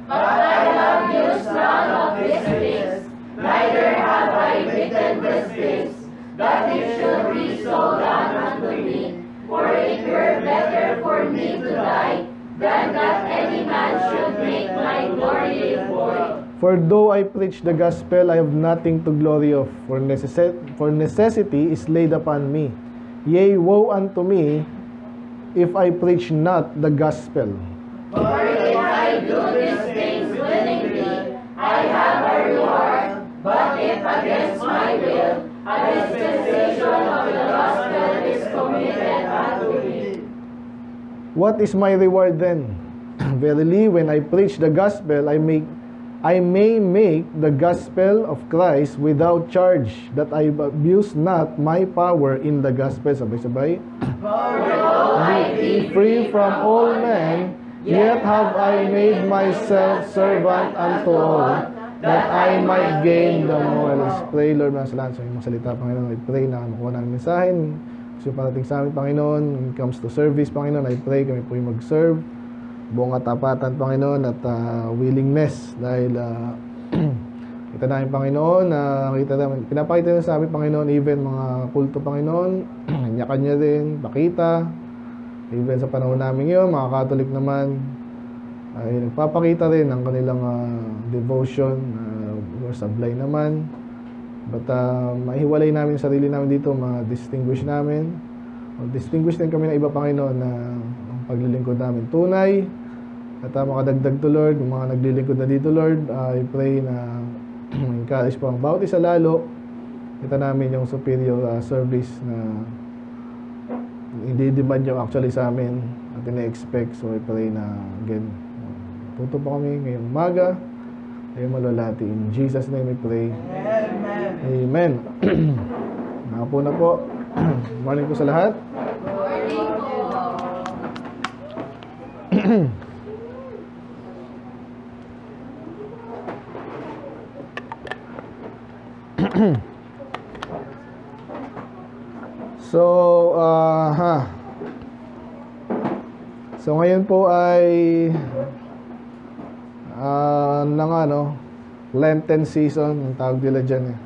But I have used none of these things, neither have I written these things, that it should be so done unto me. For it were better for me to die, than that any man should make my glory void. For though I preach the gospel, I have nothing to glory of, for necessity is laid upon me. Yea, woe unto me, if I preach not the gospel. For if I do these things willingly, I have a reward, but if against my will, a dispensation of the gospel is committed unto me. What is my reward then? Verily, when I preach the gospel, I may make the gospel of Christ without charge, that I abuse not my power in the gospel. Sabay-sabay. For though I be Free from all men, yet have I made myself servant unto all, that I might gain the more. Let's pray, Lord, mga salamat sa iyong mga salita, Panginoon. I pray na makuha namin mensahe. Gusto parating sa amin, Panginoon. When it comes to service, Panginoon, I pray kami po yung mag-serve. Buong katapatan, Panginoon, at willingness. Dahil kita namin, Panginoon, pinapakita nyo sa amin, Panginoon, even mga kulto, Panginoon, kanya-kanya din, pakita. Even sa panahon namin yun, mga Catholic naman, ay nagpapakita rin ng kanilang devotion, sablay naman. But mahiwalay namin yung sarili namin dito, ma-distinguish namin. Distinguish din kami ng iba, Panginoon, na ang paglilingkod namin tunay. At makadagdag to, Lord, yung mga naglilingkod na dito, Lord, I pray na encourage po ang bawat isa lalo. Kita namin yung superior service na hindi demand yung actually sa amin at ina-expect. So I pray na again, tuto pa kami ngayong umaga. Ayaw malalati. In Jesus' name we pray. Amen. Nakapo na po. Morning po sa lahat. morning po. So ngayon po ay Lenten season, ang tawag nila dyan eh.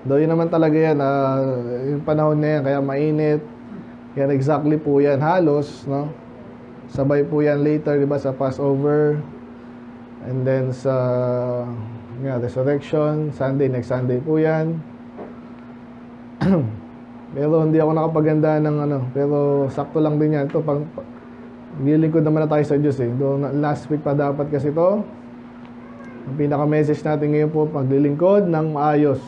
Though yun naman talaga yan, yung panahon na yan, kaya mainit. Yan exactly po yan, halos, no? Sabay po yan later, di ba, sa Passover. And then sa Resurrection, Sunday, next Sunday po yan. Pero hindi ako nakapaganda ng pero sakto lang din yan. Ito, nililingkod naman na tayo sa Diyos eh. Last week pa dapat kasi ito. Ang pinaka-message natin ngayon po, paglilingkod ng maayos.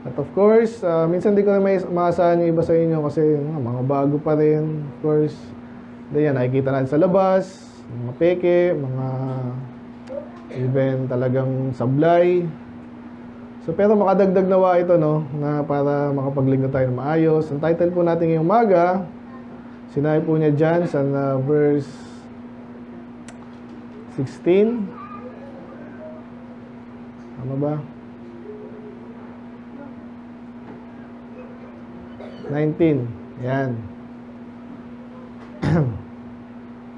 At of course, minsan di ko na maasahan yung iba sa inyo kasi mga bago pa rin. Of course, yan, nakikita natin sa labas, mga peke, mga even talagang sablay. So, pero makadagdag nawa ito, no, na para makapaglingkod tayo ng maayos. Ang title po natin ngayong umaga, sinabi po niya dyan sa verse 16. Ano ba? 19. Yan.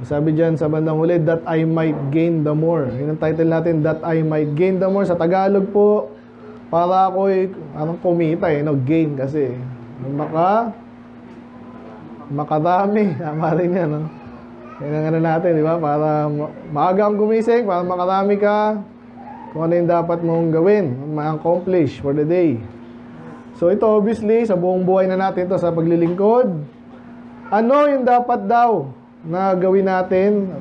Sabi dyan sa bandang huli, that I might gain the more. Yun ang title natin, that I might gain the more. Sa Tagalog po, para ako'y kumita no? Gain kasi. Makarami. Tama rin yan, no? Yan ang natin, di ba? Para maaga kang gumising, para makarami ka, kung ano yung dapat mong gawin, ma-accomplish for the day. So ito obviously, sa buong buhay na natin to sa paglilingkod, ano yung dapat daw na gawin natin,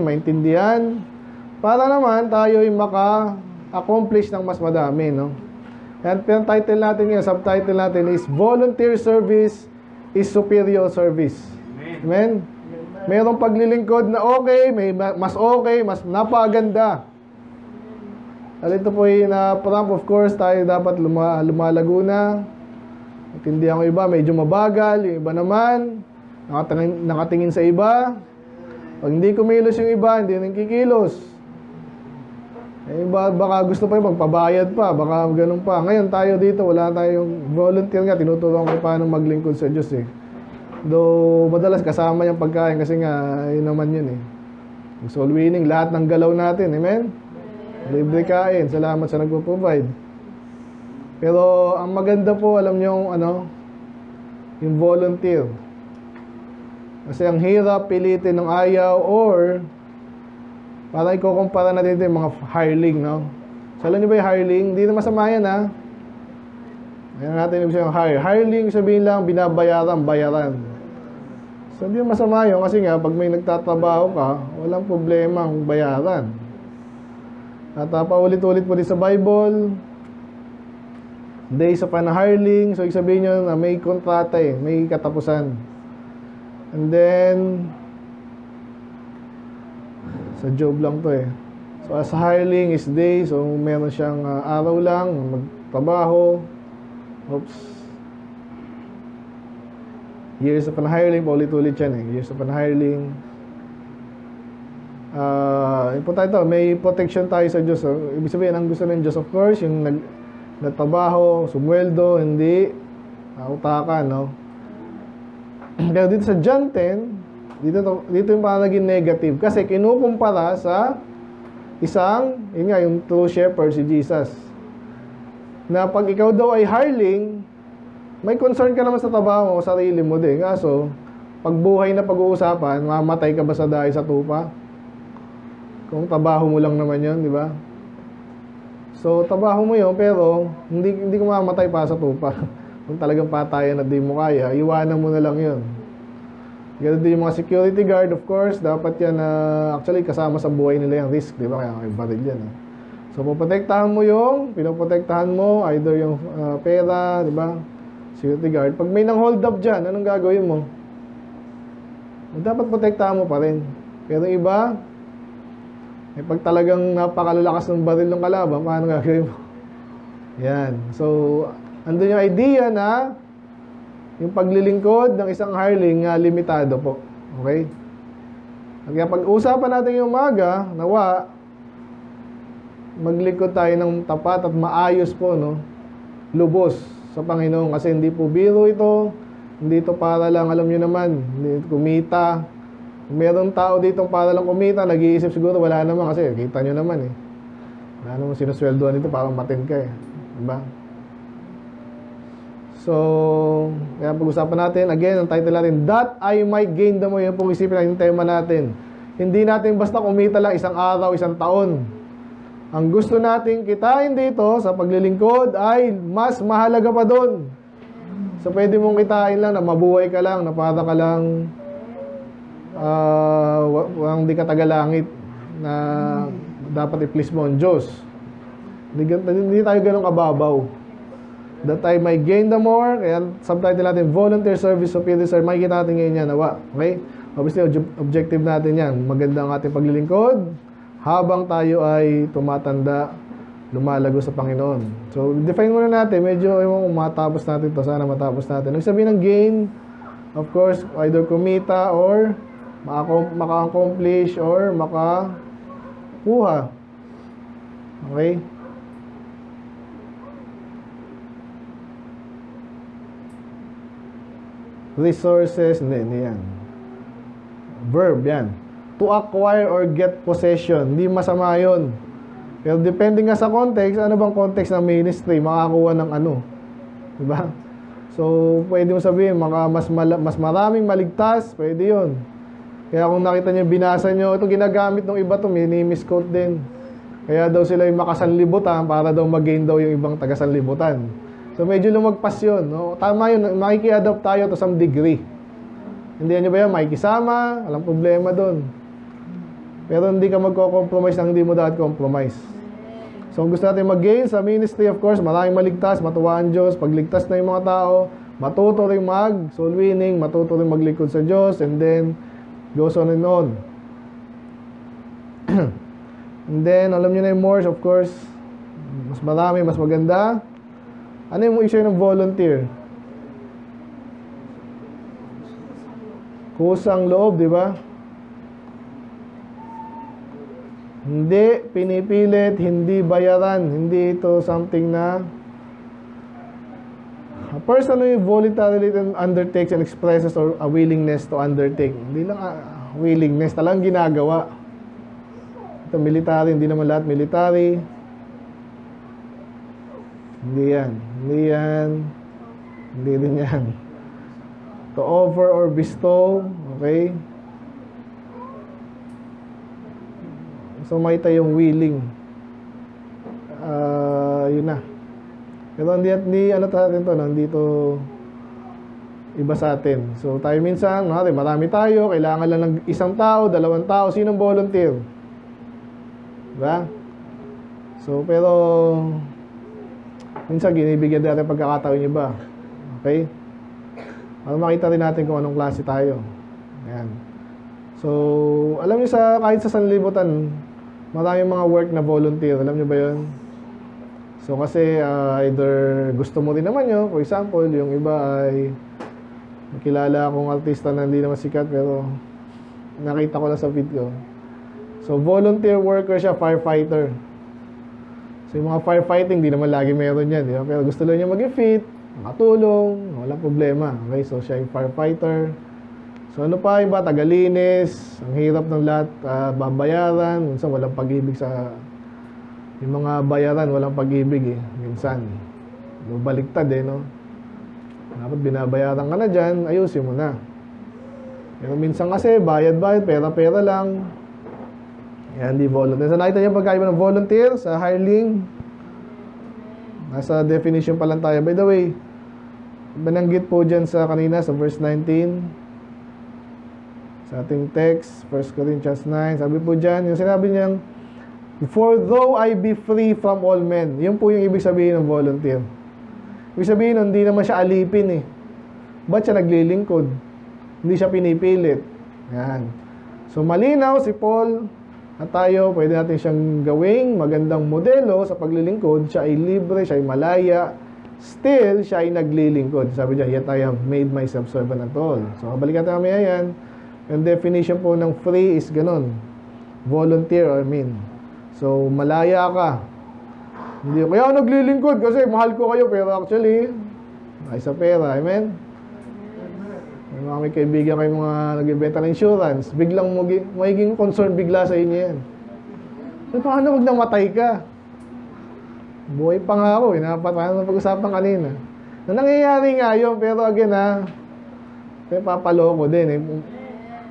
maintindihan, para naman tayo yung maka-accomplish ng mas madami, no? And yung title natin ngayon, subtitle natin is Volunteer Service is Superior Service. Amen? Mayroong paglilingkod na okay, may mas okay, mas napaganda. At ito po yung prompt, of course, tayo dapat lumalago na. Intindihan ko iba, medyo mabagal. Yung iba naman, nakatingin sa iba. Pag hindi kumilos yung iba, hindi rin kikilos. Iba, baka gusto pa yung magpabayad pa, baka ganun pa. Ngayon tayo dito, wala tayong volunteer nga. Tinuturuan ko paano maglingkod sa Diyos eh. Though madalas kasama yung pagkain kasi nga, yun naman yun eh. Yung soul winning, lahat ng galaw natin. Amen? Libre kain. Salamat sa nagpo-provide. Pero ang maganda po, alam nyo, yung volunteer. Kasi ang hirap pilitin ng ayaw or parang ikukumpara natin ito yung mga hireling, no? So, alam nyo ba yung hireling? Hindi na masama yan, ha? Ayan natin yung isang hire. Hireling, sabihin lang, binabayaran, bayaran. So, hindi masama yun kasi nga, pag may nagtatrabaho ka, walang problema ang bayaran. At paulit-ulit po din sa Bible, days of an hireling. So, sabihin nyo na may kontrata may katapusan. And then, sa job lang to So, as hireling is day. So, meron siyang araw lang, magtrabaho. Oops. Years of an hireling, paulit-ulit yan Years of an hireling. Importante ito, may protection tayo sa Diyos. So, ibig sabihin, ang gusto ng Diyos, of course, yung nagtrabaho, sumweldo, hindi utakan, no? Pero dito sa John 10, dito yung parang naging negative. Kasi kinukumpara sa isang, yung true shepherd, si Jesus. Na pag ikaw daw ay hireling, may concern ka naman sa trabaho mo, sarili mo din. Kaso, pag buhay na pag-uusapan, mamatay ka ba sa dahil sa tupa? Kung trabaho mo lang naman yun, di ba? So, trabaho mo yun, pero hindi ka mamatay pa sa tupa. Kung talagang patayan at di mo kaya, iwanan mo na lang yun. Ganun din yung mga security guard, of course, dapat yan actually kasama sa buhay nila yung risk, di ba? Kaya may baril yan. So, poprotektahan mo pinoprotektahan mo, either yung pera, di ba? Security guard. Pag may nang hold up dyan, anong gagawin mo? Dapat protektahan mo pa rin. Pero iba, pag talagang napakalalakas ng baril ng kalaban, paano gagawin mo? Yan. So, andun yung idea na yung paglilingkod ng isang hireling limitado po. Okay? Kaya pag-usapan natin yung umaga, nawa, maglingkod tayo ng tapat at maayos po, no? Lubos sa Panginoon. Kasi hindi po biro ito. Hindi ito para lang, alam nyo naman, hindi kumita. Kung meron tao dito para lang kumita, nag-iisip siguro, wala naman kasi, kita nyo naman wala naman sinusweldoan dito, parang matin ka Diba? So, kaya pag-usapan natin, again, ang title natin, That I Might Gain the More. Yan pong isipin natin yung tema natin. Hindi natin basta kumita lang isang araw, isang taon. Ang gusto nating kitain dito sa paglilingkod ay mas mahalaga pa doon. So, pwede mong kitain lang na mabuhay ka lang, na para ka lang hindi ka tagalangit na dapat i-please mo ang Diyos. Hindi tayo ganun kababaw. That I might gain the more. Kaya subtitle natin, Volunteer Service of Sir. Makikita natin ngayon yan. Okay? Obviously, objective natin yan. Maganda ang ating paglilingkod habang tayo ay tumatanda, lumalago sa Panginoon. So, define muna natin. Medyo, matapos natin ito. Sana matapos natin. Ang sabihin ng gain, of course, either kumita or maka-accomplish or makakuha. Okay? Resources, hindi yan. Verb, yan. To acquire or get possession. Hindi masama yun. Pero depending nga sa context, ano bang context ng ministry? Makakuha ng ano. Diba? So, pwede mo sabihin, mas maraming maligtas, pwede yun. Kaya kung nakita nyo, binasa nyo, ito ginagamit ng iba to, mini-misquote din. Kaya daw sila yung makasanlibutan para daw mag-gain daw yung ibang taga-sanlibutan. So, medyo lumagpas yun. No? Tama yun, makiki-adopt tayo to some degree. Hindi nyo ba yan, makikisama, walang problema doon. Pero hindi ka magko-compromise nang hindi mo dapat compromise. So, kung gusto natin mag-gain sa ministry, of course, maraming maligtas, matuwa ang Diyos. Pagligtas na yung mga tao, matuto rin soul winning, matuto rin maglingkod sa Diyos, and then, goes on and on. And then, alam nyo na yung more, of course, mas marami, mas maganda. Ano yung issue ng volunteer? Kusang loob, di ba? Hindi pinipilit, hindi bayaran, hindi ito something na a person who voluntarily undertakes and expresses or a willingness to undertake. Hindi lang willingness, talagang ginagawa. Ito, military, hindi naman lahat military. Hindi yan. Hindi yan. Hindi din yan. To offer or bestow. Okay? So, may tayong willing. Yun na. Pero hindi ano natin to, nandito iba sa atin. So, tayo minsan, marami tayo, kailangan lang ng isang tao, dalawang tao, sinong volunteer? Diba? So, pero minsan, ginibigyan natin pagkakataon yung iba. Okay? Para makita rin natin kung anong klase tayo. Ayan. So, alam niyo kahit sa sanlibutan, maraming mga work na volunteer. Alam niyo ba yun? So, kasi either gusto mo rin naman yun. For example, yung iba ay nakilala akong artista na hindi naman sikat pero nakita ko lang sa video. So, volunteer worker siya, firefighter. So, yung mga firefighting, di naman lagi meron yan. Diba? Pero gusto lang niya mag-fit, makatulong, walang problema. Okay, so siya yung firefighter. So, ano pa, iba, tagalinis, ang hirap ng lahat, babayaran. Minsan, walang pag-ibig sa yung mga bayaran, walang pag-ibig eh. Minsan, baliktad eh, no? Dapat binabayaran ka na dyan, ayusin mo na. Pero minsan kasi, bayad-bayad, pera-pera lang. Yan, di volunteer. So, nakita niyo pagkaiba ng volunteer sa hireling. Nasa definition pa lang tayo. By the way, bananggit po dyan sa kanina, sa verse 19. Sa ating text, 1 Corinthians 9. Sabi po dyan, yung sinabi niyang, for though I be free from all men. Yun po yung ibig sabihin ng volunteer. Ibig sabihin, hindi naman siya alipin eh. Ba't siya naglilingkod? Hindi siya pinipilit. Yan. So, malinaw si Paul at tayo, pwede natin siyang gawing magandang modelo sa paglilingkod. Siya ay libre, siya ay malaya. Still, siya ay naglilingkod. Sabi niya, yet I have made myself servant at all. So, kabalikan natin kami yan. Yung definition po ng free is ganun. Volunteer, I mean. So, malaya ka. Hindi, kaya ako naglilingkod kasi mahal ko kayo. Pero actually, ay sa pera. Amen? May kaibigan kayo mga nagbibenta ng insurance. Biglang magiging concern bigla sa inyo yan. So, paano wag namatay ka? Buhay pa nga ako. Paano pag-usapan kanina? Na nangyayari nga yun. Pero again papaloko din eh.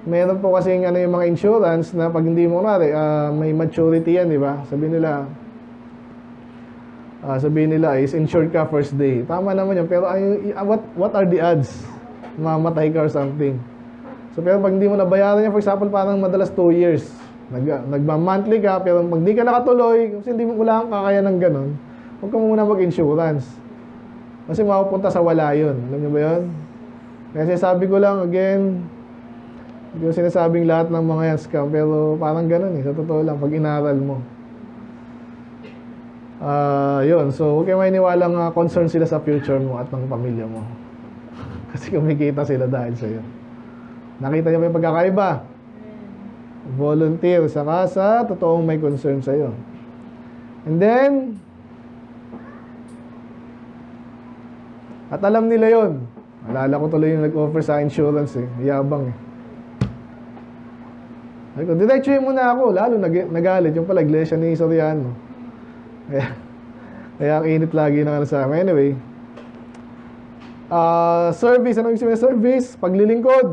Meron po kasi yung mga insurance na pag hindi mo may maturity yan, di ba? Sabihin nila is insured ka first day. Tama naman yun. Pero what are the odds? Mamatay ka or something. So, pero pag hindi mo nabayaran yan, for example, parang madalas 2 years. Nagma-monthly ka, pero pag hindi ka nakatuloy, kasi hindi mo wala kang kakaya ng ganun, huwag ka muna mag-insurance. Kasi mapupunta sa wala yun. Alam niyo ba yun? Kasi sabi ko lang, again, hindi ko sinasabing lahat ng mga yan scam, pero parang ganun eh. Sa totoo lang, pag inaral mo. Yun. So, huwag kayo maniniwalang concern sila sa future mo at ng pamilya mo. Kasi kumikita sila dahil sa'yo. Nakita niyo ba yung pagkakaiba? Volunteer saka sa totoong may concern sa'yo. And then, at alam nila yon. Alala ko tuloy yung nag-offer sa insurance eh. Yabang eh. Sabi ko, diretsuhin mo na ako. Lalo nagalit yung pala iglesia ni Soriano. Kaya ang init lagi ng sa amin. Anyway, service. Ano yung sabihin service? Paglilingkod.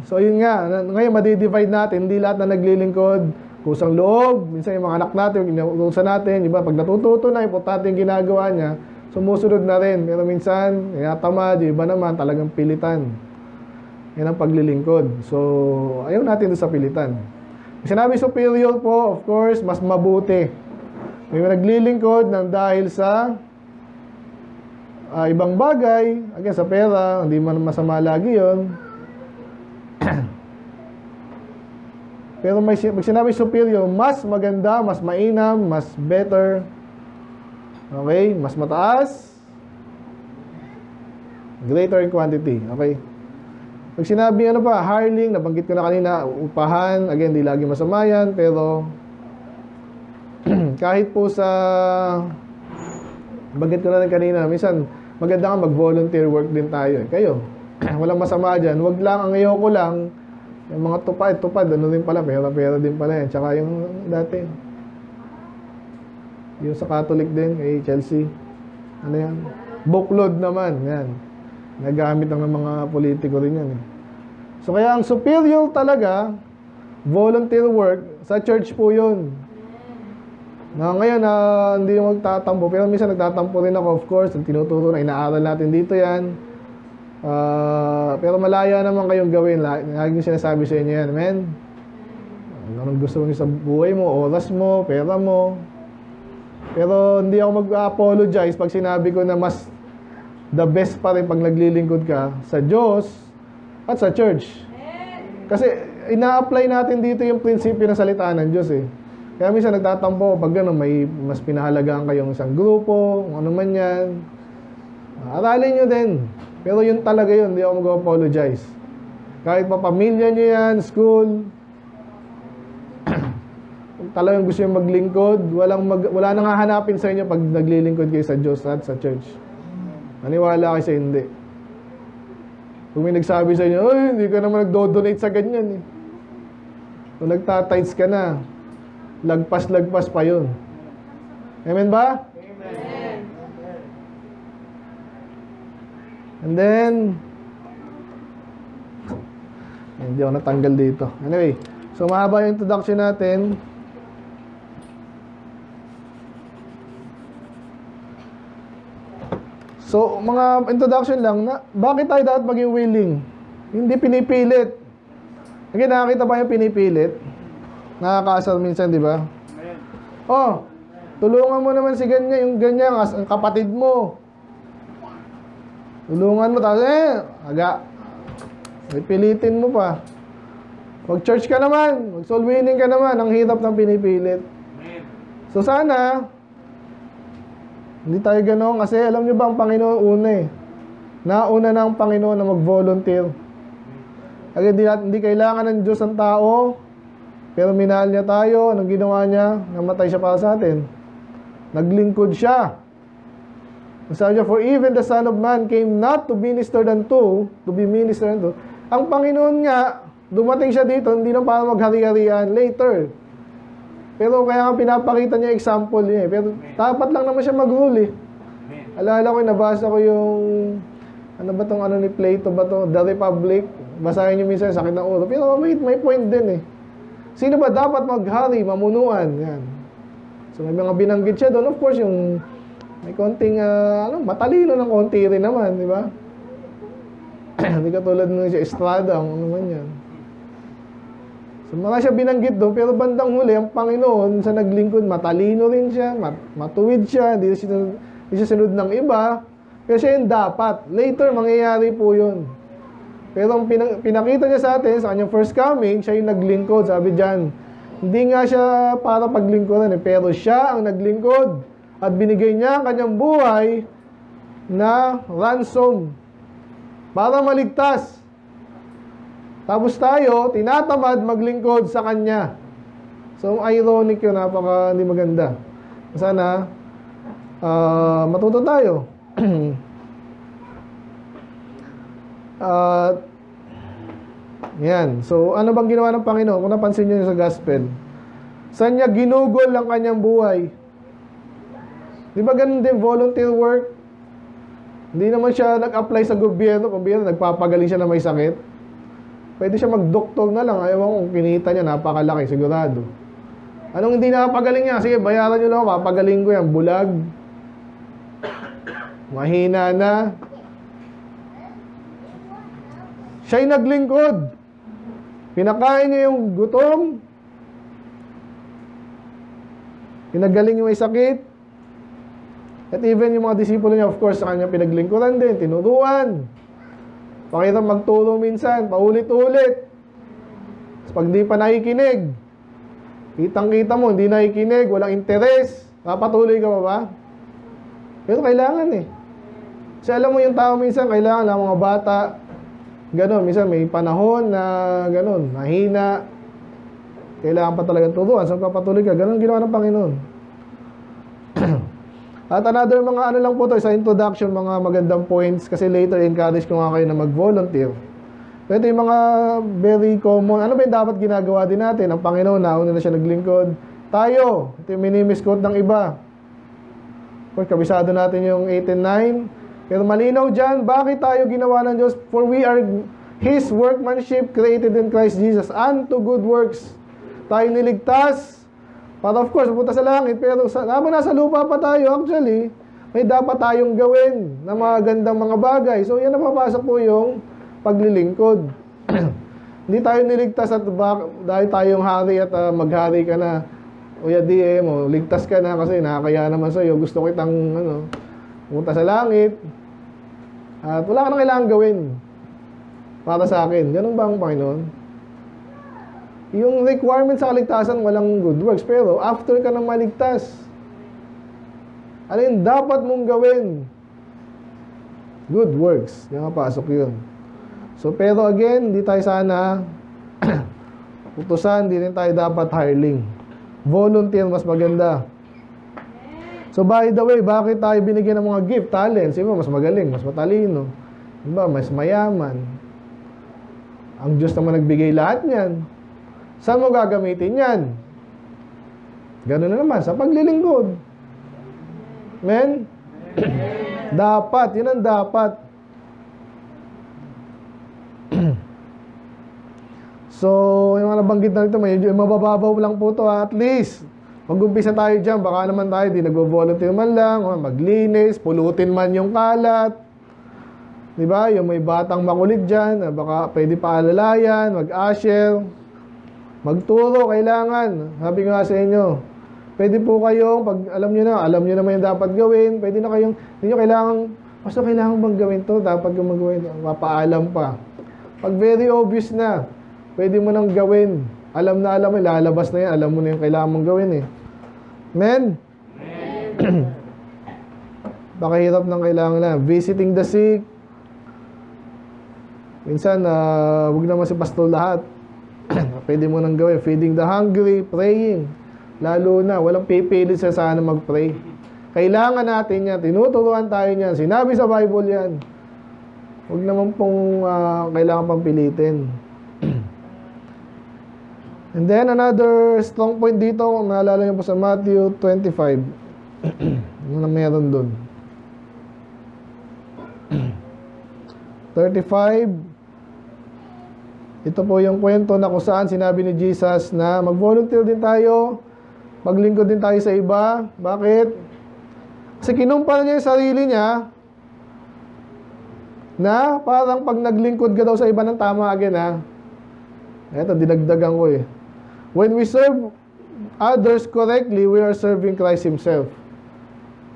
So yun nga, ngayon madidivide natin. Hindi lahat na naglilingkod. Kusang loob. Minsan yung mga anak natin, yung inuusan natin. Diba? Pag natututo na, importante yung ginagawa niya, sumusunod na rin. Pero minsan, tamad. Yung iba naman, talagang pilitan. Yan ang paglilingkod. So, ayaw natin doon sa pilitan. Sinabi superior po, of course, mas mabuti. May naglilingkod ng dahil sa ibang bagay, again sa pera, hindi man masama lagi yon. Pero may sinabi superior, mas maganda, mas mainam, mas better. Okay? Mas mataas. Greater in quantity. Okay? Pag sinabi hireling, nabanggit ko na kanina, upahan, again, di lagi masama yan, pero kahit po sa banggit ko na rin kanina, minsan maganda nga mag-volunteer work din tayo. Kayo, walang masama dyan. Wag lang, ang ayoko lang, yung mga tupad, ano din pala, pera din pala yan. Tsaka yung dati, Yung sa Catholic din, kay Chelsea. Ano yan? Bookload naman, yan. Nagamit ng mga politiko rin yan. So kaya ang superior talaga, volunteer work, sa church po yun. Na ngayon, hindi yung magtatampo. Pero minsan nagtatampo rin ako, of course. Ang tinuturo na inaaral natin dito yan. Pero malaya naman kayong gawin. Laging sinasabi sa inyo yan, men. Anong gusto mo sa buhay mo, oras mo, pera mo. Pero hindi ako mag-apologize pag sinabi ko na mas the best pa rin pag naglilingkod ka sa Diyos at sa church. Kasi ina-apply natin dito yung prinsipyo ng salita ng Diyos eh. Kaya minsan nagtatampo pag gano'n, may mas pinahalagaan kayong isang grupo, kung ano man yan. Aralin nyo din. Pero yun talaga yun, hindi ako mag-apologize. Kahit pa pamilya nyo yan, school, kung talagang gusto nyo maglingkod, wala nang hahanapin sa inyo pag naglilingkod kayo sa Diyos at sa church. Maniwala kayo sa hindi. Kung may nagsabi sa inyo, ay, hindi ka naman nagdo-donate sa ganyan eh. Kung nagtatides ka na, lagpas-lagpas pa yun. Amen ba? Amen. And then, hindi ako natanggal dito. Anyway, so mahaba yung introduction natin. So, mga introduction lang na, bakit tayo dapat maging willing? Hindi pinipilit. Again, nakakita ba yung pinipilit? Nakakaasar minsan, di ba? Oh, tulungan mo naman si ganyan, yung ganyan, ang kapatid mo. Tulungan mo, tapos aga. Pilitin mo pa. Mag-church ka naman, mag-soul winning ka naman, ang hirap ng pinipilit. So sana, hindi tayo gano'n kasi alam nyo ba ang Panginoon una eh. Nauna na ang Panginoon na mag-volunteer. Kasi hindi kailangan ng Diyos ang tao, pero minahal niya tayo. Anong ginawa niya? Namatay siya para sa atin. Naglingkod siya. Sabi niya, for even the Son of Man came not to minister unto, to be ministered unto. Ang Panginoon nga, dumating siya dito, hindi na para maghari-harian later. Pero kaya nga pinapakita niya example niya eh. Pero dapat lang naman siya mag-rule eh. Alala ko, nabasa ko yung ano ba tong ano ni Plato ba to? The Republic. Basahin niyo minsan, sakit ng ulo. Pero may point din eh. Sino ba dapat maghari, mamunuan? Yan. So may mga binanggit siya doon. Of course, yung may konting matalino ng konti rin naman, di ba? Hindi katulad nung siya Estrada, ano naman yan. So, mga siya binanggit doon, pero bandang huli, ang Panginoon sa naglingkod, matalino rin siya, matuwid siya, hindi siya sunod ng iba, pero siya yung dapat. Later, mangyayari po yun. Pero ang pinakita niya sa atin, sa kanyang first coming, siya yung naglingkod, sabi dyan. Hindi nga siya para paglingkodan, pero siya ang naglingkod at binigay niya ang kanyang buhay na ransom para maligtas. Tapos tayo, tinatamad maglingkod sa Kanya. So, ironic yun, napaka hindi maganda. Sana, matuto tayo. Yan. So, ano bang ginawa ng Panginoon? Kung napansin nyo sa gospel, saan niya ginugol ang kanyang buhay? Di ba ganun din, volunteer work? Hindi naman siya nag-apply sa gobyerno. Kumbira, nagpapagaling siya na may sakit. Pwede siya mag-doktor na lang. Ayaw kung kinita niya, napakalaki, sigurado. Anong hindi nakapagaling niya? Sige, bayaran niyo lang ako, papagaling ko yan. Bulag. Mahina na. Siya'y naglingkod. Pinakain niya yung gutom. Pinagaling yung may sakit. At even yung mga disipulo niya, of course, sa kanya pinaglingkuran din, tinuruan. Pakita magturo minsan, paulit-ulit. Pag di pa nakikinig, kitang-kita mo, hindi nakikinig, walang interes, papatuloy ka pa ba? Pero kailangan eh. Kasi alam mo yung tao minsan, kailangan lang mga bata, gano'n, minsan may panahon na gano'n, mahina, kailangan pa talagang turuan, so papatuloy ka, gano'n ginawa ng Panginoon. At another mga ano lang po to, sa introduction, mga magandang points, kasi later encourage ko nga kayo na mag-volunteer. So ito yung mga very common, ano ba yung dapat ginagawa din natin? Ang Panginoon, nauna na siya naglingkod. Tayo, ito yung minimisquote ng iba. Of course, kabisado natin yung 8 and 9. Pero malinaw dyan, bakit tayo ginawa ng Diyos? For we are His workmanship created in Christ Jesus unto good works. Tayo niligtas para of course, pupunta sa langit. Pero habang nasa lupa pa tayo, actually, may dapat tayong gawin na mga gandang mga bagay. So, yan napapasok po yung paglilingkod. Hindi tayo niligtas at dahil tayong hari at maghari ka na. Uya mo, ligtas ka na kasi nakakaya naman sa'yo. Gusto kitang pumunta sa langit. At wala ka na kailangan gawin para sa akin. Ganun ba ang Panginoon? Yung requirement sa kaligtasan, walang good works. Pero after ka na maligtas, ano yung dapat mong gawin? Good works. Yung pasok yun. So, pero again, hindi tayo sana utusan, hindi rin tayo dapat hireling. Volunteer, mas maganda. So, by the way, bakit tayo binigyan ng mga gift, talents? Iba, mas magaling, mas matalino. Iba, mas mayaman. Ang Diyos naman nagbigay lahat niyan. Saan mo gagamitin yan? Ganun na naman, sa paglilingkod. Amen? Dapat, yun ang dapat. So, yung mga nabanggit na ito, medyo mabababaw lang po to at least. Mag-umpisa tayo dyan, baka naman tayo, di nag-volunteer man lang, maglinis, pulutin man yung kalat. Diba? Yung may batang makulit dyan, baka pwede paalalayan, mag-usher, magturo, kailangan. Sabi ko nga sa inyo, pwede po kayong, pag alam nyo naman yung dapat gawin, pwede na kayong, hindi nyo kailangan, basta kailangan bang gawin to, dapat yung magawin, mapaalam pa. Pag very obvious na, pwede mo nang gawin. Alam na alam mo, lalabas na yan, alam mo na yung kailangan mong gawin eh. Amen? Baka hirap ng kailangan na. Visiting the sick. Minsan, huwag naman si pastor lahat. Pwede mo nang gawin. Feeding the hungry, praying. Lalo na, walang pipilit sa sana mag-pray. Kailangan natin yan. Tinuturuan tayo niyan. Sinabi sa Bible yan. Huwag naman pong kailangan pang pilitin. And then, another strong point dito, kung naalala niyo po sa Matthew 25. Ano na meron dun? 35. Ito po yung kwento na kung saan sinabi ni Jesus na mag-volunteer din tayo, maglingkod din tayo sa iba. Bakit? Kasi kinumpara niya yung sarili niya na parang pag naglingkod ka daw sa iba ng tama again ha. Eto, dinagdagan ko eh. When we serve others correctly, we are serving Christ Himself.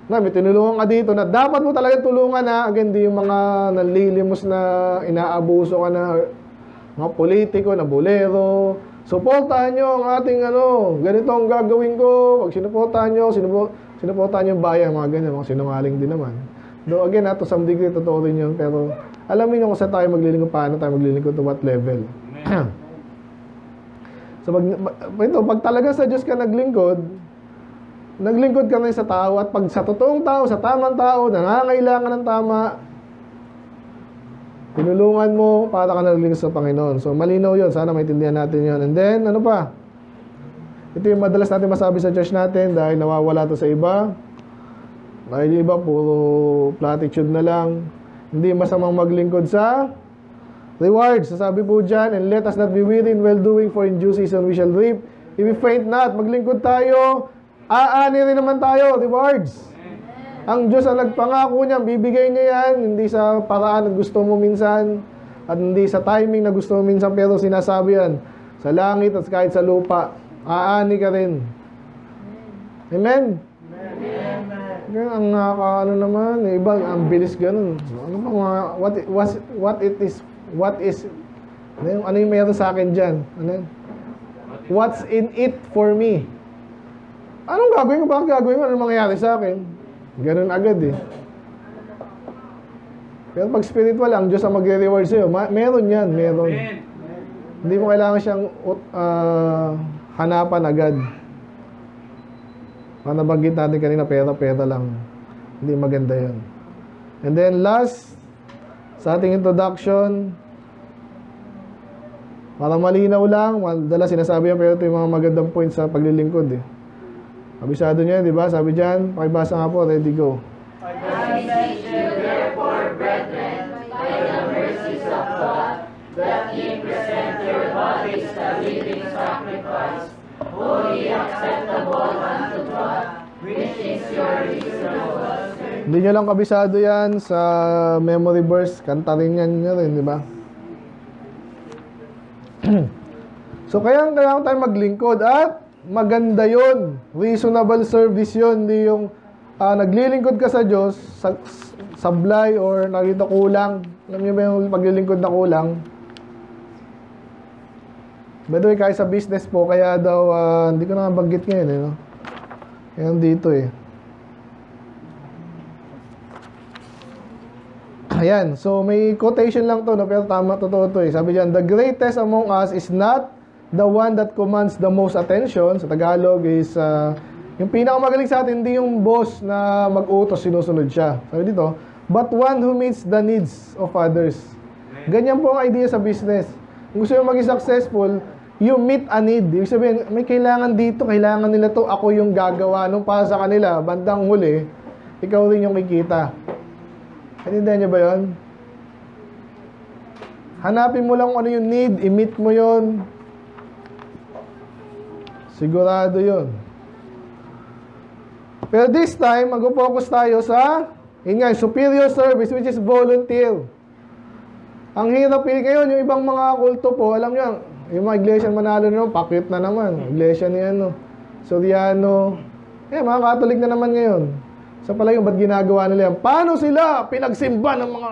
Na, may tinulungan ka dito na dapat mo talaga tulungan na. Again, di yung mga nanlilimos na inaabuso ka na mga politiko, na bolero. Suportahan nyo ang ating ganito ang gagawin ko. Pag sinuportahan nyo, sinuportahan nyo yung bayan, mga ganyan, mga sinungaling din naman. Though again, to some degree, totoo rin yun. Pero alamin nyo kung saan tayo maglilingkod, paano tayo maglilingkod, to what level. So, pag talaga sa Diyos ka naglingkod ka rin sa tao, at pag sa totoong tao, sa tamang tao, nangangailangan ng tama, tinulungan mo para ka naglingkod sa Panginoon. So, malinaw yun. Sana maintindihan natin yun. And then, ano pa? Ito yung madalas natin masabi sa church natin dahil nawawala to sa iba. Dahil yung iba, puro platitude na lang. Hindi masamang maglingkod sa rewards. Sasabi po dyan, and let us not be weary in well-doing, for in due season we shall reap. If we faint not, maglingkod tayo, aani rin naman tayo, rewards. Ang Diyos ang nagpangako niya, bibigay niya yan, hindi sa paraan na gusto mo minsan, at hindi sa timing na gusto mo minsan, pero sinasabi yan, sa langit at kahit sa lupa, aani ka rin. Amen? Amen. Ang naman, iba, ang bilis ganun. Ano ba what is, ano yung meron sa akin dyan? Ano? What's in it for me? Anong gagawin ko? Bakit gagawin ko? Anong mangyayari sa akin? Ganun agad eh. Pero pag spiritual, ang Diyos ang magre-reward sa'yo. Meron yan, meron. Hindi mo kailangan siyang hanapan agad. Nabanggit natin kanina, pera lang. Hindi maganda yun. And then last, sa ating introduction, parang malinaw lang, dala sinasabi yan, pero ito yung mga magandang points sa paglilingkod eh. Kabisado niya, di ba? Sabi dyan, pakibasa nga po, ready, go. I beseech you, therefore, brethren, by the mercies of God, that ye present your bodies a living sacrifice, holy acceptable unto God, which is your reasonable service. Hindi nyo lang kabisado yan sa memory verse, kanta rin yan nyo rin, di ba? So kaya tayo maglingkod at maganda yon, reasonable service yon, hindi yung naglilingkod ka sa Diyos, sablay or nakita kulang. Alam niyo ba yung paglilingkod na kulang? By the way, kahit sa business po, kaya daw, hindi ko na banggit ngayon, eh, no? Kaya dito, eh. Ayan, so may quotation lang to, no? Pero tama, totoo to, eh. Sabi diyan, the greatest among us is not the one that commands the most attention. Sa Tagalog is, yung pinakamagaling sa atin, hindi yung boss na mag-utos, sinusunod siya. Sabi dito, but one who meets the needs of others. Ganyan po ang idea sa business. Kung gusto yung maging successful, you meet a need. Ibig sabihin, may kailangan dito, kailangan nila to, ako yung gagawa nung para sa kanila, bandang huli, ikaw rin yung kikita. Naintindihan niyo ba yun? Hanapin mo lang kung ano yung need, i-meet mo yun. Sigurado yun. Pero this time, mag-focus tayo sa superior service, which is volunteer. Ang hirap ngayon, yung ibang mga kulto po, alam nyo, yung mga iglesia Manalo naman, pakit na naman. Iglesia ni Soriano. Mga Katolik na naman ngayon. So pala yung ba't ginagawa nila yan? Paano sila pinagsimba ng mga,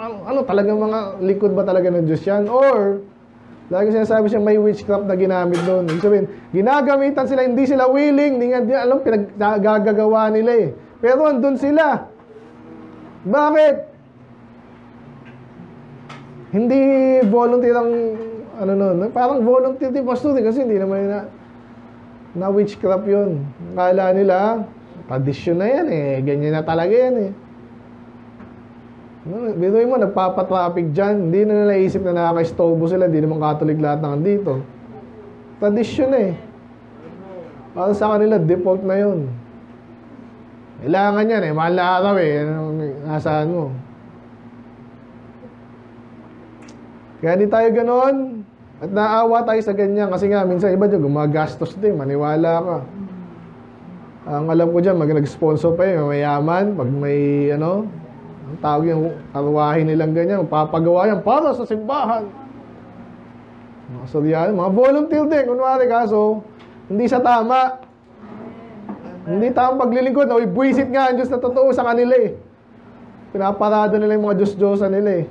talagang mga likod ba talaga ng Diyos yan? Or, lagi sinasabi siya may witchcraft na ginamit doon. Ibig sabihin, ginagamitan sila, hindi sila willing, hindi nga alam, pinaggagawa nila eh. Pero andun sila. Bakit? Hindi volunteer ang, parang volunteer din pastor kasi hindi naman na witchcraft yun. Kala nila, tradisyon na yan eh, ganyan na talaga yan eh. Binuhin mo, nagpapatraffic dyan, hindi na naisip na nakaka-istorbo sila, hindi naman Catholic lahat na dito. Tradisyon eh. Para sa kanila, default na yun. Kailangan yan eh, mahal na araw eh, nasaan mo. Kaya di tayo ganon, at naawa tayo sa ganyan, kasi nga, minsan iba dyan, gumagastos din, maniwala ka. Ang alam ko dyan, nag-sponsor pa yun, mayaman, pag may, ang tawag yung arwahin nilang ganyan, papagawa yan para sa simbahan. Mga Soriano, mga volunteer din, kunwari kaso, hindi sa tama. Hindi tamang paglilingkod, buwisit nga ang Diyos na totoo sa kanila eh. Pinaparada nila yung mga Diyos-Diyosan nila eh.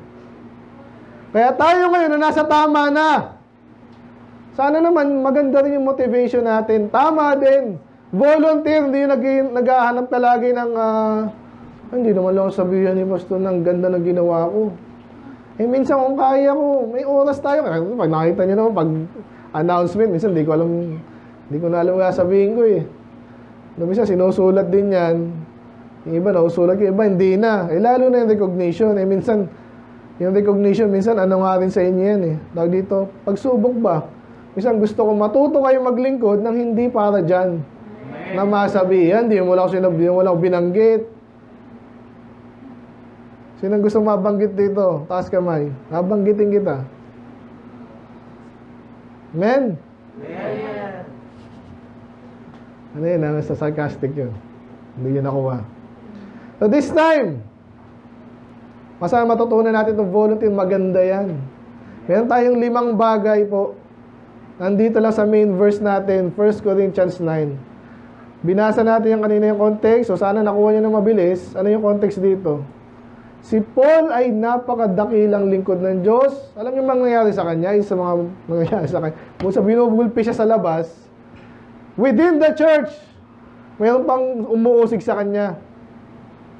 Kaya tayo ngayon na nasa tama na. Sana naman maganda rin yung motivation natin. Tama din. Volunteer, hindi yung naghahanap ka lagi ng hindi naman lang sabihan ni Pastor ng ganda ng ginawa ko. Eh minsan kung kaya ko, may oras tayo. Pag nakita niyo naman, pag announcement, minsan hindi ko na alam nga sabihin ko eh. Minsan sinusulat din yan. Yung iba nausulat ko, iba hindi na. Eh lalo na yung recognition. Eh minsan, yung recognition, minsan ano nga rin sa inyo yan eh. Tawag dito, pagsubok ba? Minsan gusto ko matuto kayo maglingkod nang hindi para dyan. Na masabihan, di mo lang binanggit. Sino gusto mabanggit dito? Taas kamay. Nabanggitin kita. Amen? Amen. Ano yun? Nasa sarcastic yun. Hindi yun nakuha. So this time, masama matutunan natin itong volunteer. Maganda yan. Meron tayong 5 bagay po. Nandito lang sa main verse natin, 1 Corinthians 9. Binasa natin yung kanina yung context. So sana nakuha niyo na mabilis. Ano yung context dito? Si Paul ay napakadakilang lingkod ng Diyos. Alam niyo mangyayari sa kanya? Yung sa mga nangyayari sa kanya. Kung sa binubulpi siya sa labas, within the church, mayroon pang umuusig sa kanya.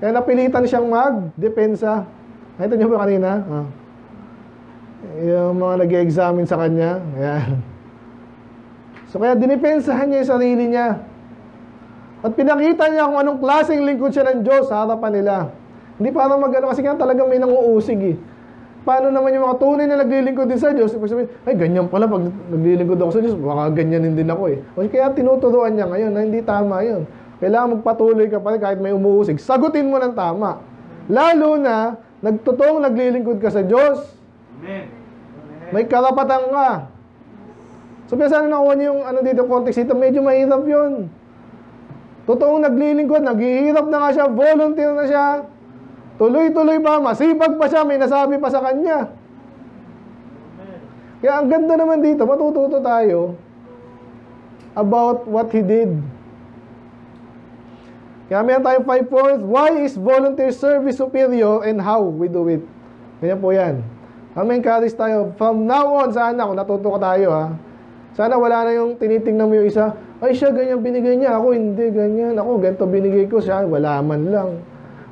Kaya napilitan siyang mag-depensa. Nakita niyo ba kanina? Yung mga nag-examine sa kanya. Ayan. So kaya dinipensahan niya yung sarili niya. At pinakita niya kung anong klaseng lingkod siya ng Diyos sa harapan nila. Hindi parang kasi nga talagang may nanguusig eh. Paano naman yung mga tunay na naglilingkod din sa Diyos? Sabihin, ay ganyan pala pag naglilingkod ako sa Diyos, baka ganyanin din ako eh. O kaya tinuturuan niya ngayon na hindi tama yun. kailangan magpatuloy ka pa rin kahit may umuusig. Sagutin mo ng tama. Lalo na, nagtotoong naglilingkod ka sa Diyos. Amen. May karapatan ka. So, kaya sana nakuha niyo yung dito, context dito, medyo mahirap yun. Totoong naglilingkod, naghihirap na nga siya, volunteer na siya. Tuloy-tuloy pa, masipag pa siya, may nasabi pa sa kanya. Kaya ang ganda naman dito, matututo tayo about what he did. Kaya meron tayong 5 points. Why is volunteer service superior and how we do it? Ganyan po yan. May encourage tayo. From now on, sana, kung natuto ka tayo, sana wala na yung tinitingnan mo yung isa, ay siya, ganyan binigay niya. Ako, hindi, ganyan. Ako, ganito binigay ko siya. Wala man lang.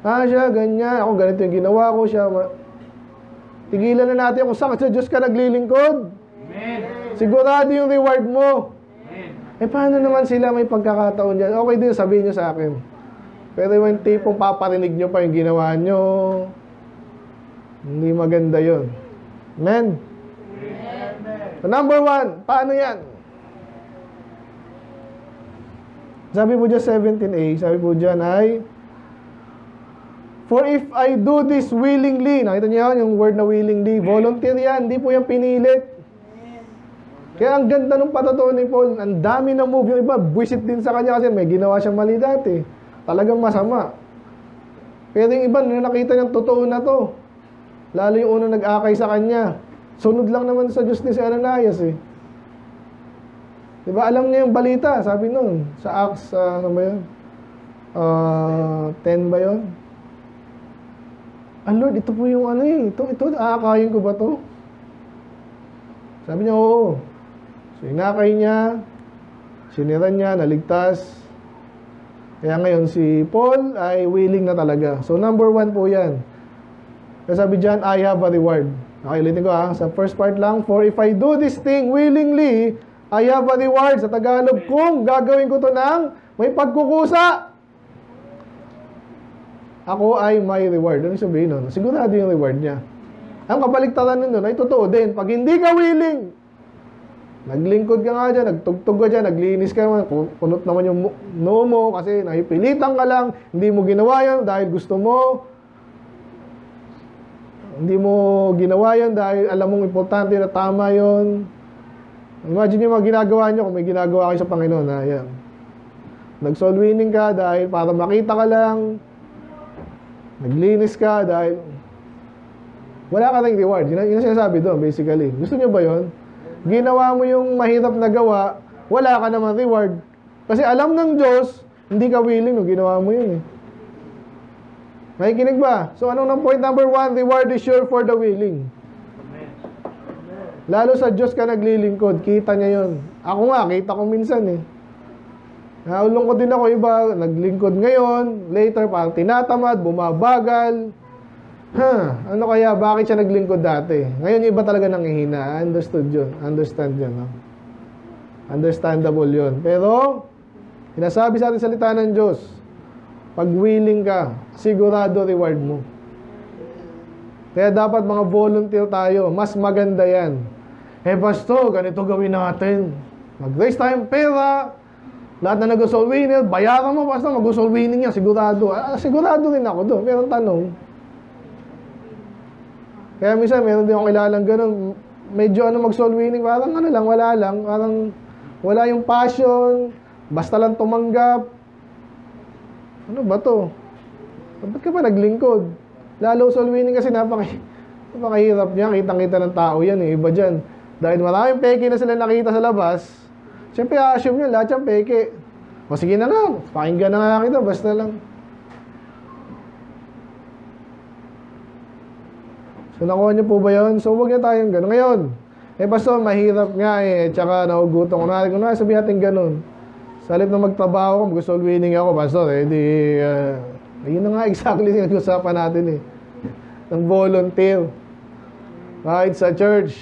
Siya, ganyan. Ako, ganito yung ginawa ko siya. Tigilan na natin kung saan sa Diyos ka naglilingkod. Amen. Sigurado yung reward mo. Amen. Paano naman sila may pagkakataon dyan? Okay din, sabihin nyo sa akin. Pero yung tipong paparinig nyo pa yung ginawa nyo, hindi maganda yun. Amen? So, number 1, paano yan? Sabi po dyan 17a, sabi po dyan ay, for if I do this willingly, nakita niyo yung word na willingly, volunteer yan, hindi po yan pinilit. Kaya ang ganda ng patotoo ni Paul, ang dami na move, yung iba, buwisit din sa kanya kasi may ginawa siyang mali dati. Talagang masama. Pero yung iba, nakita niyang totoo na to. Lalo yung unang nag-akay sa kanya. Sunod lang naman sa Diyos ni si Ananias eh. Diba, alam niya yung balita, sabi nun, sa Acts, ano ba yun? 10 ba yun? Lord, ito po yung ano eh, ito, aakayin ko ba to? Sabi niya, oo. So, inakay niya, siniran niya, naligtas. Kaya ngayon, si Paul ay willing na talaga. So, number 1 po yan. Kaya sabi dyan, I have a reward. Okay, ulitin ko sa first part lang. For if I do this thing willingly, I have a reward. Sa Tagalog, kung gagawin ko to ng may pagkukusa, ako ay may reward. Ano sabihin nun? Sigurado yung reward niya. Ang kabaliktaran nun ay totoo din. Pag hindi ka willing, naglingkod ka nga dyan, nagtugtog ka dyan, naglinis ka naman, punot naman yung noo mo kasi nahipilitan ka lang, hindi mo ginawa yan dahil gusto mo. Hindi mo ginawa yan dahil alam mong importante na tama yon. Imagine yung mga ginagawa nyo kung may ginagawa kayo sa Panginoon. Yan. Nag-soul winning ka dahil para makita ka lang, naglinis ka dahil wala ka tayong reward. Yun ang sinasabi doon, basically. Gusto nyo ba yon? Ginawa mo yung mahirap na gawa, wala ka naman reward. Kasi alam ng Diyos, hindi ka willing nung ginawa mo yun eh. Nakikinig ba? So anong ng point number 1? Reward is sure for the willing. Lalo sa Diyos ka naglilingkod, kita niya yon. Ako nga, kita ko minsan eh. Naulong ko din ako iba, naglingkod ngayon, later parang tinatamad, bumabagal. Ano kaya, bakit siya naglingkod dati? Ngayon iba talaga nanghihina. Understood yun. Understand yun. No? Understandable yun. Pero, sinasabi sa ating salita ng Diyos, pag willing ka, sigurado reward mo. Kaya dapat mga volunteer tayo. Mas maganda yan. Pastor, ganito gawin natin. Mag-raise tayong pera. Lahat na nag-soul winning, bayaran mo, Pastor, mag-soul winning yan. Sigurado. Sigurado rin ako doon. Pero tanong, kaya minsan, meron din akong kilalang ganun. Medyo mag-soul winning, parang wala lang. Parang wala yung passion. Basta lang tumanggap. Ano ba to? Ba't ka pa naglingkod? Lalo soul winning kasi napakahirap niya. Kitang-kita ng tao yan eh. Iba dyan. Dahil maraming peke na sila nakita sa labas, siyempre assume nyo lahat yung peke. O sige na lang, pakinggan na nga kita, basta lang. So nakuha nyo po ba yun? So huwag na tayong gano'n. Ngayon, Pastor, mahirap nga eh. Tsaka nahugutom. Kunwari sabihin natin gano'n. Sa halip na magtrabaho ko, mag-soul winning ako, Pastor, yun na nga exactly yung usapan natin eh. Ng volunteer. Kahit sa church.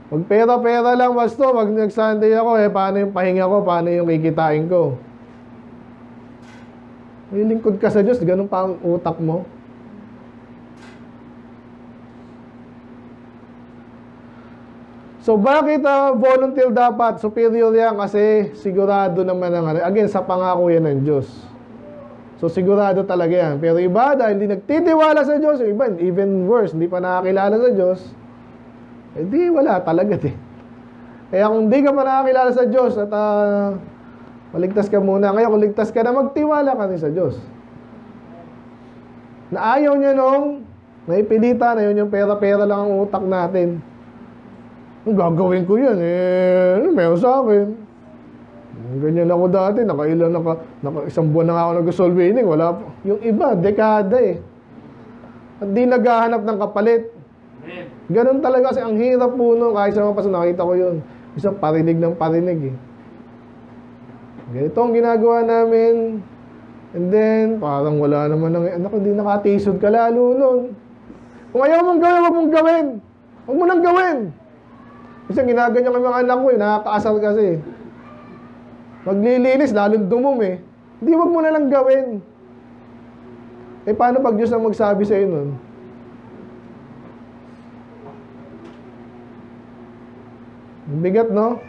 Magpera-pera lang, Pastor. Pag nag-Sunday ako, paano yung pahinga ko? Paano yung kikitain ko? May lingkod ka sa Diyos, ganun pa ang utak mo. So, bakit volunteer dapat? Superior yan kasi sigurado naman ang, again, sa pangako yan ng Diyos. So, sigurado talaga yan. Pero iba, dahil hindi nagtitiwala sa Diyos, yung iba, even worse, hindi pa nakakilala sa Diyos, di wala talaga eh. Kaya kung hindi ka pa nakakilala sa Diyos at maligtas ka muna, kaya kung ligtas ka na, magtiwala ka rin sa Diyos. Na ayaw niya nung naipilitan, ayaw yung pera-pera lang ang utak natin. Gagawin ko yan, meron sa akin. Ganyan ako dati, naka isang buwan na nga ako nag-soul winning, wala pa. Yung iba, dekada eh. At di naghahanap ng kapalit. Ganun talaga kasi ang hirap po no, kahit sa mga paso nakita ko yun. Isang parinig ng parinig eh. Ganito ang ginagawa namin. And then, parang wala naman anak, hindi nakatisod ka lalo nun. Kung ayaw mong gawin, wag mong gawin. Huwag mo nang gawin. Kasi ginaganyan ng mga anak ko, nakakaasar kasi. Maglilinis, lalong dumumi. Hindi, wag mo na lang gawin. Paano pag Diyos ang magsabi sa'yo nun? Bigat, no?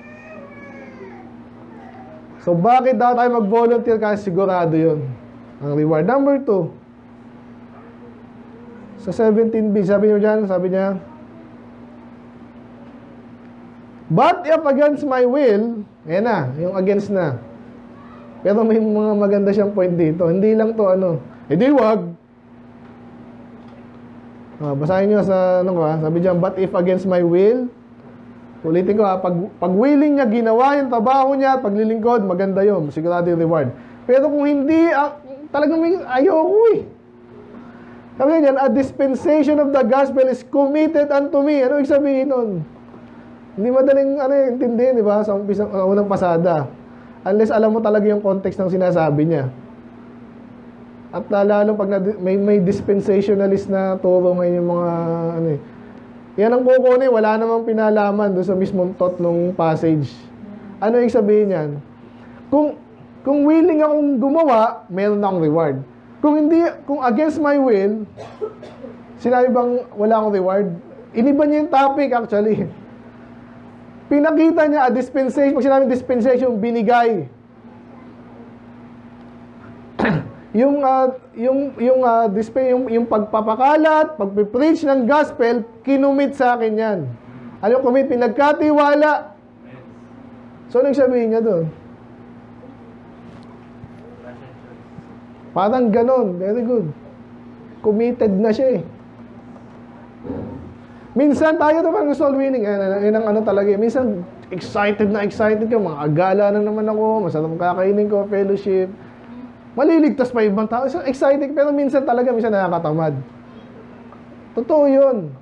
So, bakit daw tayo mag-volunteer? Kasi sigurado yun. Ang reward. Number 2. Sa 17b, sabi niya, but if against my will, ayan na, yung against na. Pero may mga maganda siyang point dito. Hindi lang to hindi wag. Basahin nyo sa, sabi niya, but if against my will, ulitin ko pag willing niya, ginawa yung trabaho niya, paglilingkod, maganda yun, sigurado yung reward. Pero kung hindi, talagang ayoko eh. Sabi niya, a dispensation of the gospel is committed unto me. Ano ibig sabihin nun? Hindi madaling intindihin, di ba? Sa unang pasada. Unless alam mo talaga yung context ng sinasabi niya. At lalo pag may dispensationalist na turo ngayon yung mga yan ang kukunin, wala namang pinalaman doon sa mismong thought ng passage. Ano yung sabihin niyan? Kung willing akong gumawa, meron akong reward. Kung against my will, sinabi bang wala akong reward? Iniba niya yung topic actually. Pinakita niya a dispensation, pag sinabing dispensation, binigay. yung pagpapakalat, pagpipreach ng gospel, kinumit sa akin yan. Ano yung commit? Pinagkatiwala. So, anong sabihin niya doon? Parang ganon. Very good. Committed na siya eh. Minsan tayo naman ng soul winning. Yan ang talaga. Minsan, excited ka. Mga agala na naman ako. Masarap kakainin ko. Fellowship. Maliligtas pa ibang tao. Excited. Pero minsan nakakatamad. Totoo yun.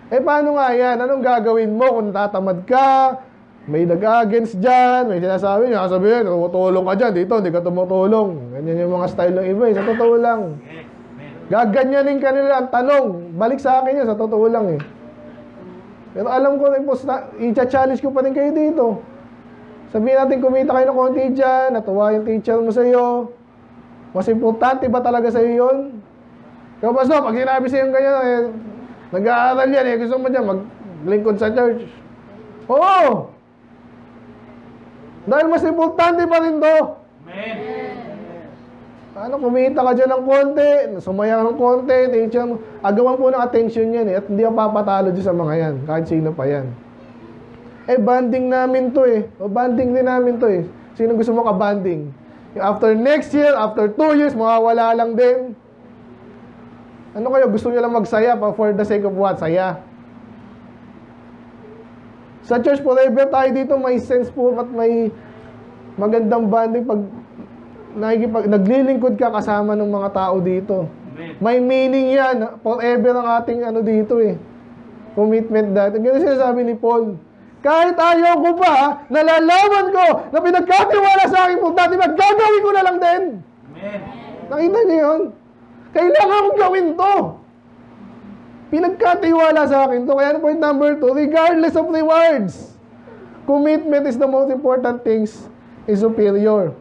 Paano nga yan? Anong gagawin mo kung tatamad ka? May nag-against dyan. May sinasabi niya. Sabihin, tumutulong ka dyan. Dito, hindi ka tumutulong. Ganyan yung mga style ng iba. Sa totoo lang. Gaganyanin ka nila ang tanong. Balik sa akin yan, sa totoo lang eh. Pero alam ko, i-challenge ko pa rin kayo dito. Sabihin natin, kumita kayo ng konti dyan, natuwa yung teacher mo sa'yo. Mas importante ba talaga sa'yo yun? Kaya basta, pag sinabi sa'yo ganyan, nag-aaral yan gusto mo dyan, maglingkod sa church. Oo! Dahil mas importante pa rin to. Amen. Kumita ka dyan ng konti, sumaya ka ng konti, teacher mo. Agawan po ng attention yan at hindi ako papatalo dyan sa mga yan, kahit sino pa yan. Banding namin to banding din namin to Sino gusto mo ka-banding? After next year, after 2 years, mawawala lang din. Ano kayo? Gusto nyo lang magsaya for the sake of what? Saya. Sa Church Forever tayo dito, may sense po at may magandang banding pag naglilingkod ka kasama ng mga tao dito. May meaning yan. Forever ang ating dito commitment dati. Ganyan sinasabi ni Paul. Kahit ayaw ko pa, nalalaman ko na pinagkatiwala sa akin po dati, magagawin ko na lang din. Amen. Nakita niyo yun? Kailangan kong gawin to. Pinagkatiwala sa akin to. Kaya point number 2, regardless of rewards, commitment is the most important things is superior.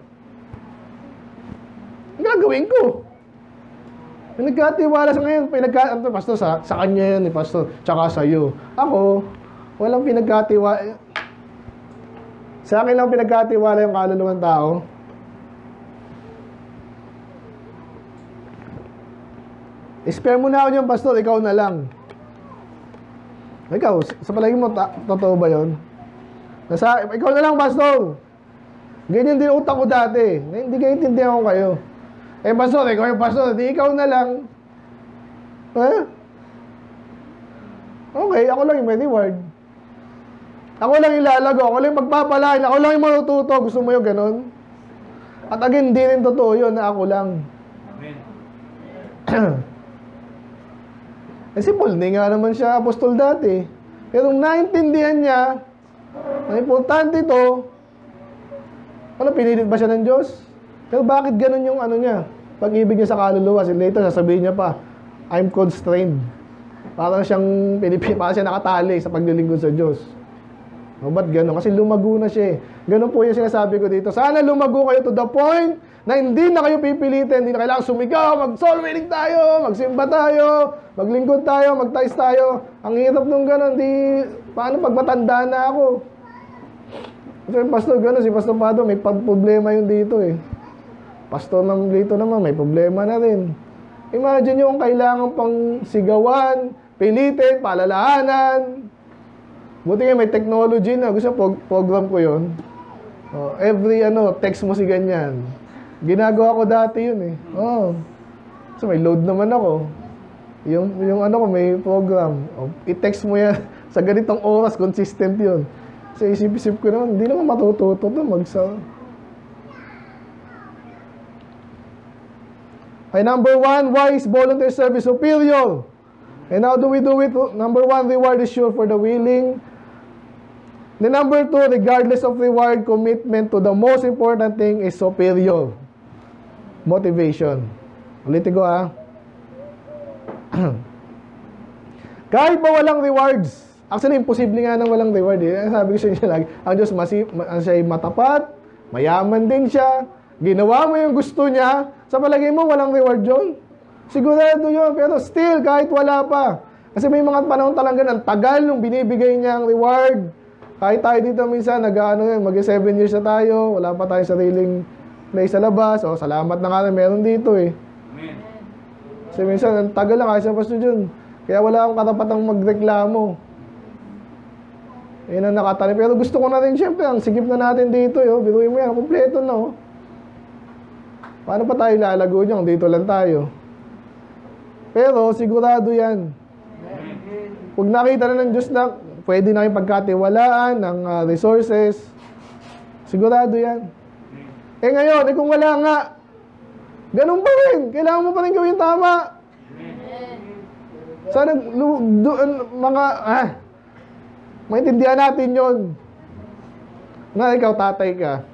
Gagawin ko. Pinagkatiwala sa ngayon, pastor, sa kanya yan, pastor, tsaka sa'yo. Ako, Walang pinagkatiwala. Sa akin lang pinagkatiwala yung kaluluwang tao. Spare mo na ako niyan, pastor. Ikaw na lang. Ikaw, sa palagi mo, totoo ba yun? Ikaw na lang, pastor. Ganyan din utak ko dati. Hindi kayo intindihan ko kayo. Pastor, ikaw yung pastor. Di ikaw na lang. Okay, ako lang yung may reward. Ako lang yung lalago. Ako lang yung magpapalain. Ako lang yung manututo. Gusto mo yung ganun? At again, hindi rin totoo yun na ako lang. Amen. Paul, hindi nga naman siya apostol dati. Pero nung naintindihan niya, ang importante ito, pinilit ba siya ng Diyos? Pero bakit ganun yung niya? Pag-ibig niya sa kaluluwa, later sasabihin niya pa, I'm constrained. Parang siyang parang siya nakatali sa paglilingkod sa Diyos. Ba't ganun? Kasi lumago na siya eh. Ganun po yung sinasabi ko dito. Sana lumago kayo to the point na hindi na kayo pipilitin, hindi na kailangan sumigaw, mag-soul winning tayo, magsimba tayo, maglingkod tayo, magtais tayo. Ang hirap nung ganun, paano pag matanda na ako? Kasi pastor, gano'n, si Pastor Pado, may problema yun dito eh. Pastor dito naman, may problema na rin. Imagine nyo kung kailangan pang sigawan, pilitin, palalaanan. Buti nga may technology na, gusto program ko yun. Every text mo si ganyan. Ginagawa ko dati yun eh. So may load naman ako. Yung ko, may program. I-text mo yan sa ganitong oras, consistent yun. Sa isip-isip ko naman, hindi naman matututo ito Okay, number 1, why is volunteer service superior? And how do we do it? Number 1, reward is sure for the willing. The number 2, regardless of reward, commitment to the most important thing is superior. Motivation. Ulitin ko Kahit ba walang rewards, actually, imposible nga nang walang reward eh. Sabi ko sa inyo lagi, ang Diyos siya ay matapat, mayaman din siya, ginawa mo yung gusto niya, sa palagay mo walang reward yun? Sigurado yun, pero still, kahit wala pa. Kasi may mga panahon talaga ng tagal nung binibigay niya ang reward. Kahit tayo dito minsan, mag-7 years na tayo, wala pa tayong sariling place sa labas, salamat na nga meron dito eh. Amen. Kasi minsan, ang tagal lang, kasi pastor dyan. Kaya wala akong katapatang magreklamo. Yan ang nakatali. Pero gusto ko na rin, syempre, ang sigip na natin dito, biruin mo yan, kumpleto na, Paano pa tayo lalago niyan kung dito lang tayo? Pero, sigurado yan. Kung nakita na ng Diyos na pwede na yung pagkatiwalaan ng resources, sigurado yan. Ngayon, kung wala nga, ganun pa rin. Kailangan mo pa rin gawin tama. Sana, maintindihan natin yun. Na ikaw, tatay ka.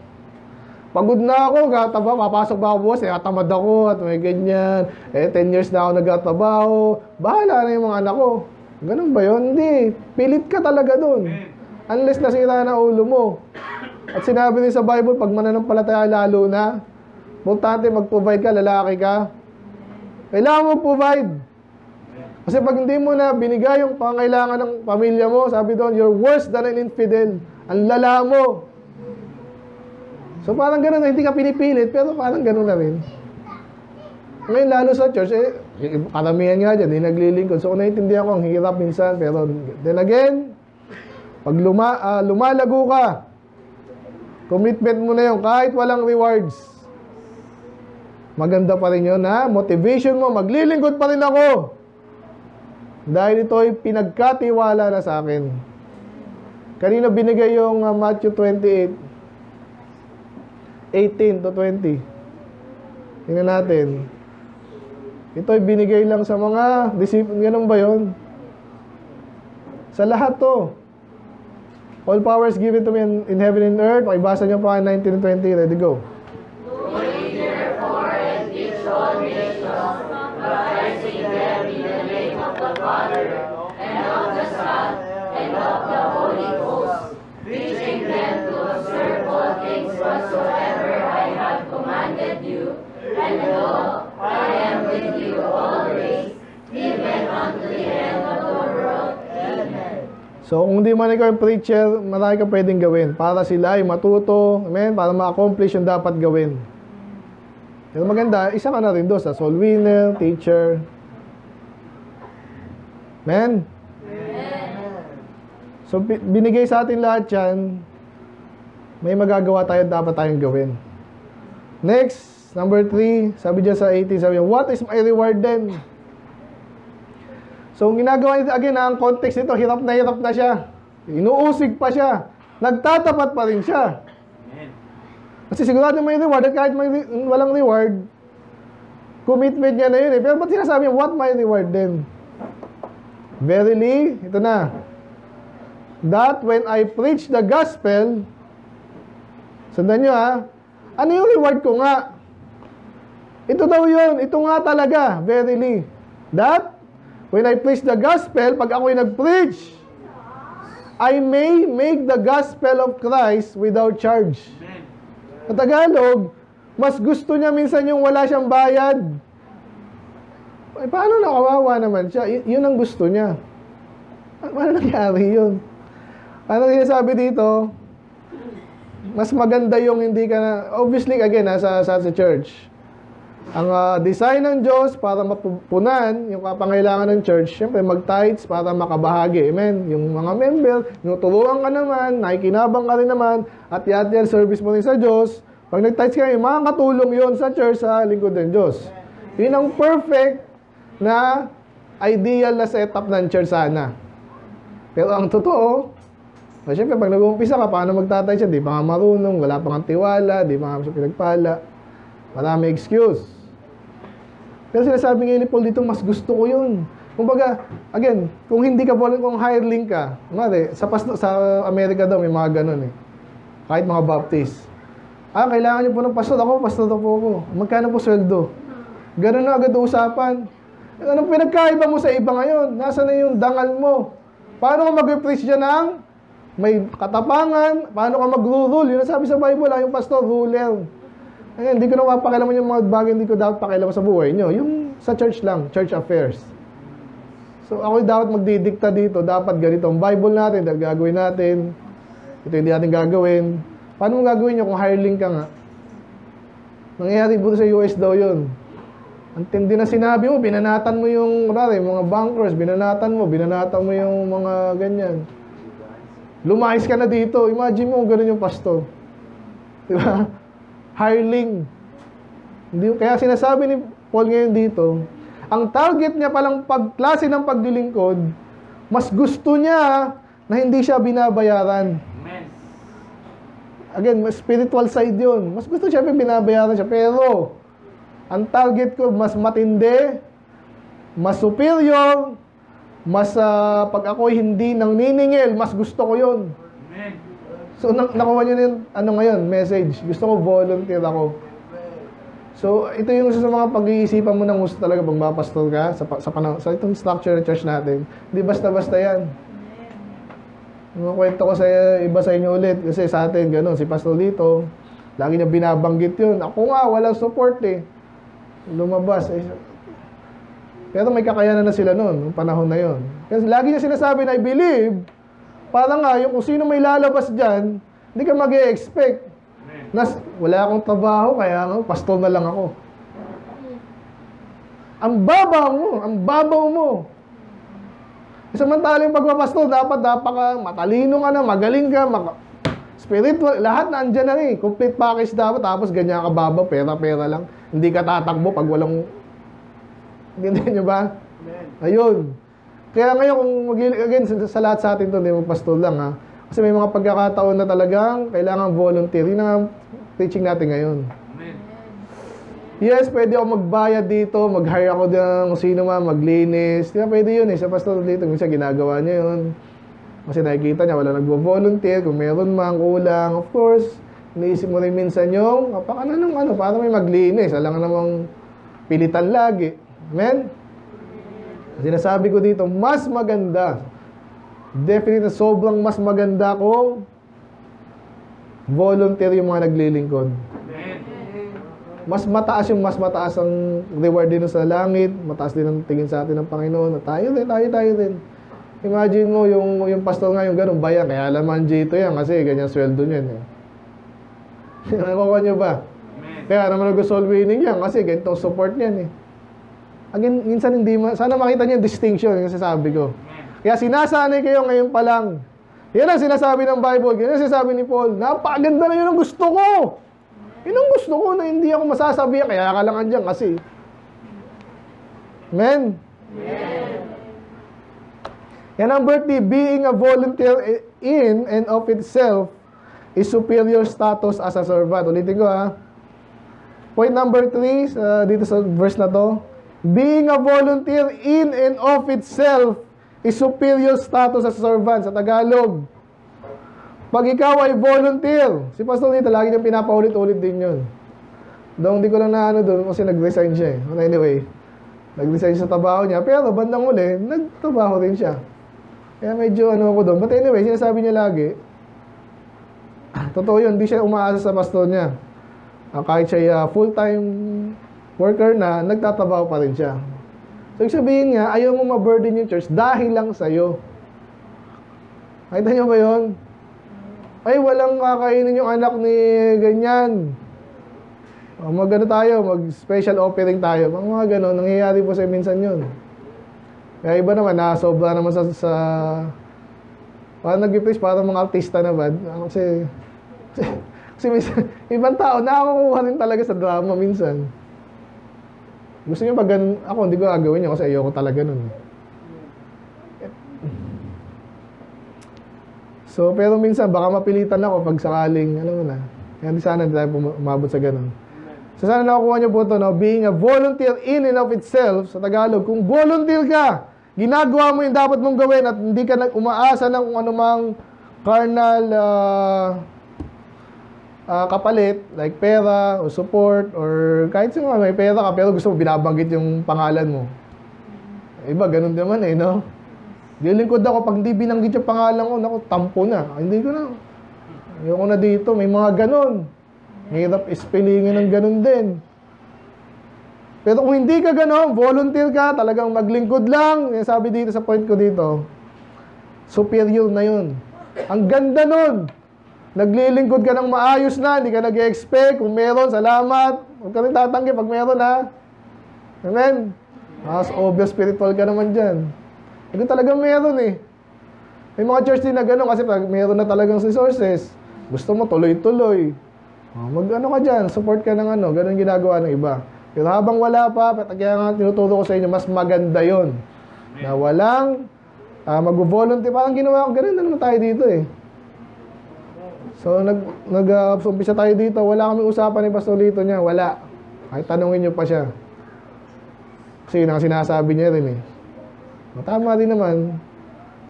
Pagod na ako, papasok ba ako bukas, tamad ako, at may ganyan. 10 years na ako nagtatrabaho. Bahala na yung mga anak ko. Ganun ba yun? Hindi. Pilit ka talaga dun. Unless nasira na ulo mo. At sinabi din sa Bible, pag mananampalataya lalo na, importante mag-provide ka, lalaki ka. Kailangan mo provide. Kasi pag hindi mo na binigay yung pangailangan ng pamilya mo, sabi doon, you're worse than an infidel. Ang lala mo. So parang gano'n na, hindi ka pinipilit, pero parang gano'n na rin. Ngayon lalo sa church, karamihan nga dyan, hindi naglilingkod. So kung naiintindihan ko, ang hirap minsan, pero then again, pag lumalago ka, commitment mo na yun, kahit walang rewards. Maganda pa rin yun, motivation mo, maglilingkod pa rin ako. Dahil ito ay pinagkatiwala na sa akin. Kanina binigay yung Matthew 28, 18 to 20. Tingnan natin. Ito ay binigay lang sa mga disciples. Ganun ba yun? Sa lahat to. All powers given to me in heaven and earth. Pakibasa niyo pa 19 and 20. Ready, go. Therefore, and teach all nations, baptizing them in the name of the Father, and of the Son, and of the Holy Ghost, teaching them to observe all things whatsoever I have commanded you, and lo, I am with you always, even unto the end of the world. Amen. So, kung hindi man ikaw yung preacher, marami ka pwedeng gawin para sila ay matuto, amen, para ma-accomplish yung dapat gawin. Pero maganda, isa ka na rin doon sa soul winner, teacher. Amen? So, binigay sa atin lahat yan, may magagawa tayo, dapat tayong gawin. Next, number 3, sabi dyan sa 18, sabi niya, what is my reward then? So, ginagawa nito, again, ang context nito, hirap na siya. Inuusig pa siya. Nagtatapat pa rin siya. Kasi sigurado may reward, at kahit walang reward, commitment niya na yun eh. Pero ba't sinasabi niya, what my reward then? Verily, ito na, that when I preach the gospel, sundan nyo ha, ano yung reward ko nga? Ito daw yun, ito nga talaga, verily, that when I preach the gospel, pag ako'y nag-preach, I may make the gospel of Christ without charge. Sa Tagalog, mas gusto niya minsan yung wala siyang bayad. Eh, paano nakawawa naman siya? Yun ang gusto niya. Paano nangyari yun? Ano sinasabi dito? Mas maganda yung hindi ka na... Obviously, again, sa church. Ang design ng Diyos para mapunan yung kapangailangan ng church, siyempre mag-tithes para makabahagi. Amen? Yung mga member, tinuturuan ka naman, nakikinabang ka rin naman, at yan service mo rin sa Diyos. Pag nag-tithes ka, makakatulong yon sa church, sa lingkod ng Diyos. Yun ang perfect na ideal na setup ng church sana. Pero ang totoo, siyempre pag nag-uumpisa ka, paano magtatay siya? Di pa nga marunong, wala pa nga tiwala, di pa nga siya pinagpala. Marami excuse. Pero sinasabi ngayon ni Paul dito, mas gusto ko yun. Kumbaga, again, kung hindi ka volunteer, kung hireling ka, sa Amerika daw may mga ganun eh. Kahit mga Baptist. Kailangan niyo po ng pastor. Ako, pastor na po ako. Magkano po sweldo? Ganun na agad usapan. Anong pinagkaiba mo sa iba ngayon? Nasaan na yung dangal mo? Paano ka mag-preach dyan ng may katapangan? Paano ka mag-rule? Yun ang sabi sa Bible, yung pastor, ruler. Ngayon, hindi ko na mapakialaman yung mga bagay hindi ko dapat pakialaman sa buhay nyo. Yung sa church lang, church affairs. So, ako dapat magdidikta dito. Dapat ganito. Ang Bible natin, dahil gagawin natin. Ito hindi natin gagawin. Paano mo gagawin nyo kung hireling ka nga? Nangyayari po sa US daw yun. Ang tindi na sinabi mo, binanatan mo yung mga bankers, binanatan mo yung mga ganyan. Lumayas ka na dito. Imagine mo kung gano'n yung pastor. Diba? Hireling. Kaya sinasabi ni Paul ngayon dito, ang target niya palang klase ng paglilingkod, mas gusto niya na hindi siya binabayaran. Amen. Again, spiritual side yun. Mas gusto siya binabayaran siya. Pero, ang target ko, mas matindi, mas superior, mas pag ako'y hindi nang niningil, mas gusto ko yun. Amen. So, nakuha niyo na yung, ngayon, message. Gusto ko volunteer ako. So, ito yung isa sa mga pag-iisipan mo ng gusto talaga pag mapastor ka sa itong structure ng church natin. Hindi basta-basta yan. Yung kwento ko sa iba sa inyo ulit, kasi sa atin, gano'n, si pastor dito, lagi niya binabanggit yun. Ako nga, walang support eh. Lumabas. Pero may kakayanan na sila noon, yung panahon na yun. Kasi lagi niya sinasabi na, I believe, parang nga, yung kung sino may lalabas dyan, hindi ka mag-e-expect. Wala akong trabaho, kaya pastor na lang ako. Ang babaw mo. Samantalang pagpapastor, dapat matalino ka na, magaling ka, spiritual, lahat na andyan na rin. Complete package dapat, tapos ganyan ka babaw, pera-pera lang. Hindi ka tatakbo pag walang... Hindi nyo ba? Ayun. Kaya ngayon, kung again, sa lahat sa atin to, hindi magpastor lang ha. Kasi may mga pagkakataon na talagang kailangan volunteer. Yun ang teaching natin ngayon. Amen. Yes, pwede ako magbayad dito, mag-hire ako ng sino man, maglinis. Di ba pwede yun eh, sa pastor dito. Minsan ginagawa niya yun. Kasi nakikita niya, wala nagvo-volunteer. Kung meron man, kulang. Of course, iniisip mo rin minsan yung, para may maglinis. Alam nga namang pilitan lagi. Amen? Sinasabi ko dito, mas maganda. Definitely, sobrang mas maganda kung volunteer yung mga naglilingkod. Amen. Mas mataas ang reward din sa langit. Mataas din ang tingin sa atin ng Panginoon. Tayo din. Imagine mo, yung pastor nga, yung ganun, bayan, kaya alaman J2 yan, kasi ganyan sweldo niyan eh. Nakuha nyo ba? Kaya naman nag-soul winning yan, kasi ganitong support niyan eh. Again, minsan hindi, sana makita niyo yung distinction, yung sasabi ko. Kaya sinasanay kayo ngayon pa lang. Yan ang sinasabi ng Bible, yan ang sinasabi ni Paul, napakaganda na yun ang gusto ko. Yun ang gusto ko na hindi ako masasabi, kaya ka lang andyan kasi. Amen? And number 3, being a volunteer in and of itself is superior status as a servant. Ulitin ko ha. Point number 3, dito sa verse na to. Being a volunteer in and of itself is superior status as a servant. Sa Tagalog. Pag ikaw ay volunteer, si Pastor dito, lagi niyang pinapaulit-ulit din yun. Doon, hindi ko lang na doon kasi nag-resign siya eh. But anyway, nag-resign sa trabaho niya. Pero bandang uli, nagtrabaho rin siya. Kaya medyo ako doon. But anyway, sinasabi niya lagi, totoo yun, hindi siya umaasa sa pastor niya. Kahit siya full-time worker na, nagtatrabaho pa rin siya. So, ibig sabihin niya, ayaw mo ma-burden yung church dahil lang sa'yo. Nakita niyo ba yun? Ay, walang kakainin yung anak ni ganyan. Mag-ano tayo, mag-special offering tayo. Mga gano'n, nangyayari po sa minsan yun. Kaya iba naman, sobra naman sa parang nag-preach, parang mga artista naman. Kasi minsan, ibang tao, nakakuha rin talaga sa drama minsan. Gusto niyo pag ganun, ako hindi ko gagawin yun kasi ayoko talaga nun. So, pero minsan, baka mapilitan ako pag sakaling, alam mo na. Kaya di sana hindi tayo umabot sa ganun. So, sana nakukuha niyo po ito, no? Being a volunteer in and of itself, sa Tagalog, kung volunteer ka, ginagawa mo yung dapat mong gawin at hindi ka umaasa ng kung anumang carnal kapalit, like pera o support or kahit sino may pera ka pero gusto mo binabanggit yung pangalan mo. Iba, ganun naman eh, no? Dilingkod ako, pag hindi binanggit yung pangalan ko, naku, tampo na. Hindi ko na. Ayoko na dito, may mga ganun. Hirap ispilingin ng ganun din. Pero kung hindi ka gano'n, volunteer ka, talagang maglingkod lang, sabi dito sa point ko dito, superior na yun. Ang ganda nun. Naglilingkod ka ng maayos na, hindi ka nag-expect. Kung meron, salamat. Huwag ka rin tatanggi pag meron ha. Amen? Mas obvious spiritual ka naman dyan. Ito talagang meron eh. May mga church din na gano'n kasi pag meron na talagang resources, gusto mo tuloy-tuloy. Mag-ano ka dyan, support ka ng ano, gano'n ginagawa ng iba. Pero habang wala pa, kaya nga tinuturo ko sa inyo, mas maganda yon na walang mag-volunteer. Parang ginawa ko, ganun na naman tayo dito eh. So, nag-umpisa tayo dito, wala kami usapan ni Pastor Lito niya, wala. Kahit tanungin niyo pa siya. Kasi yun ang sinasabi niya rin eh. Tama din naman.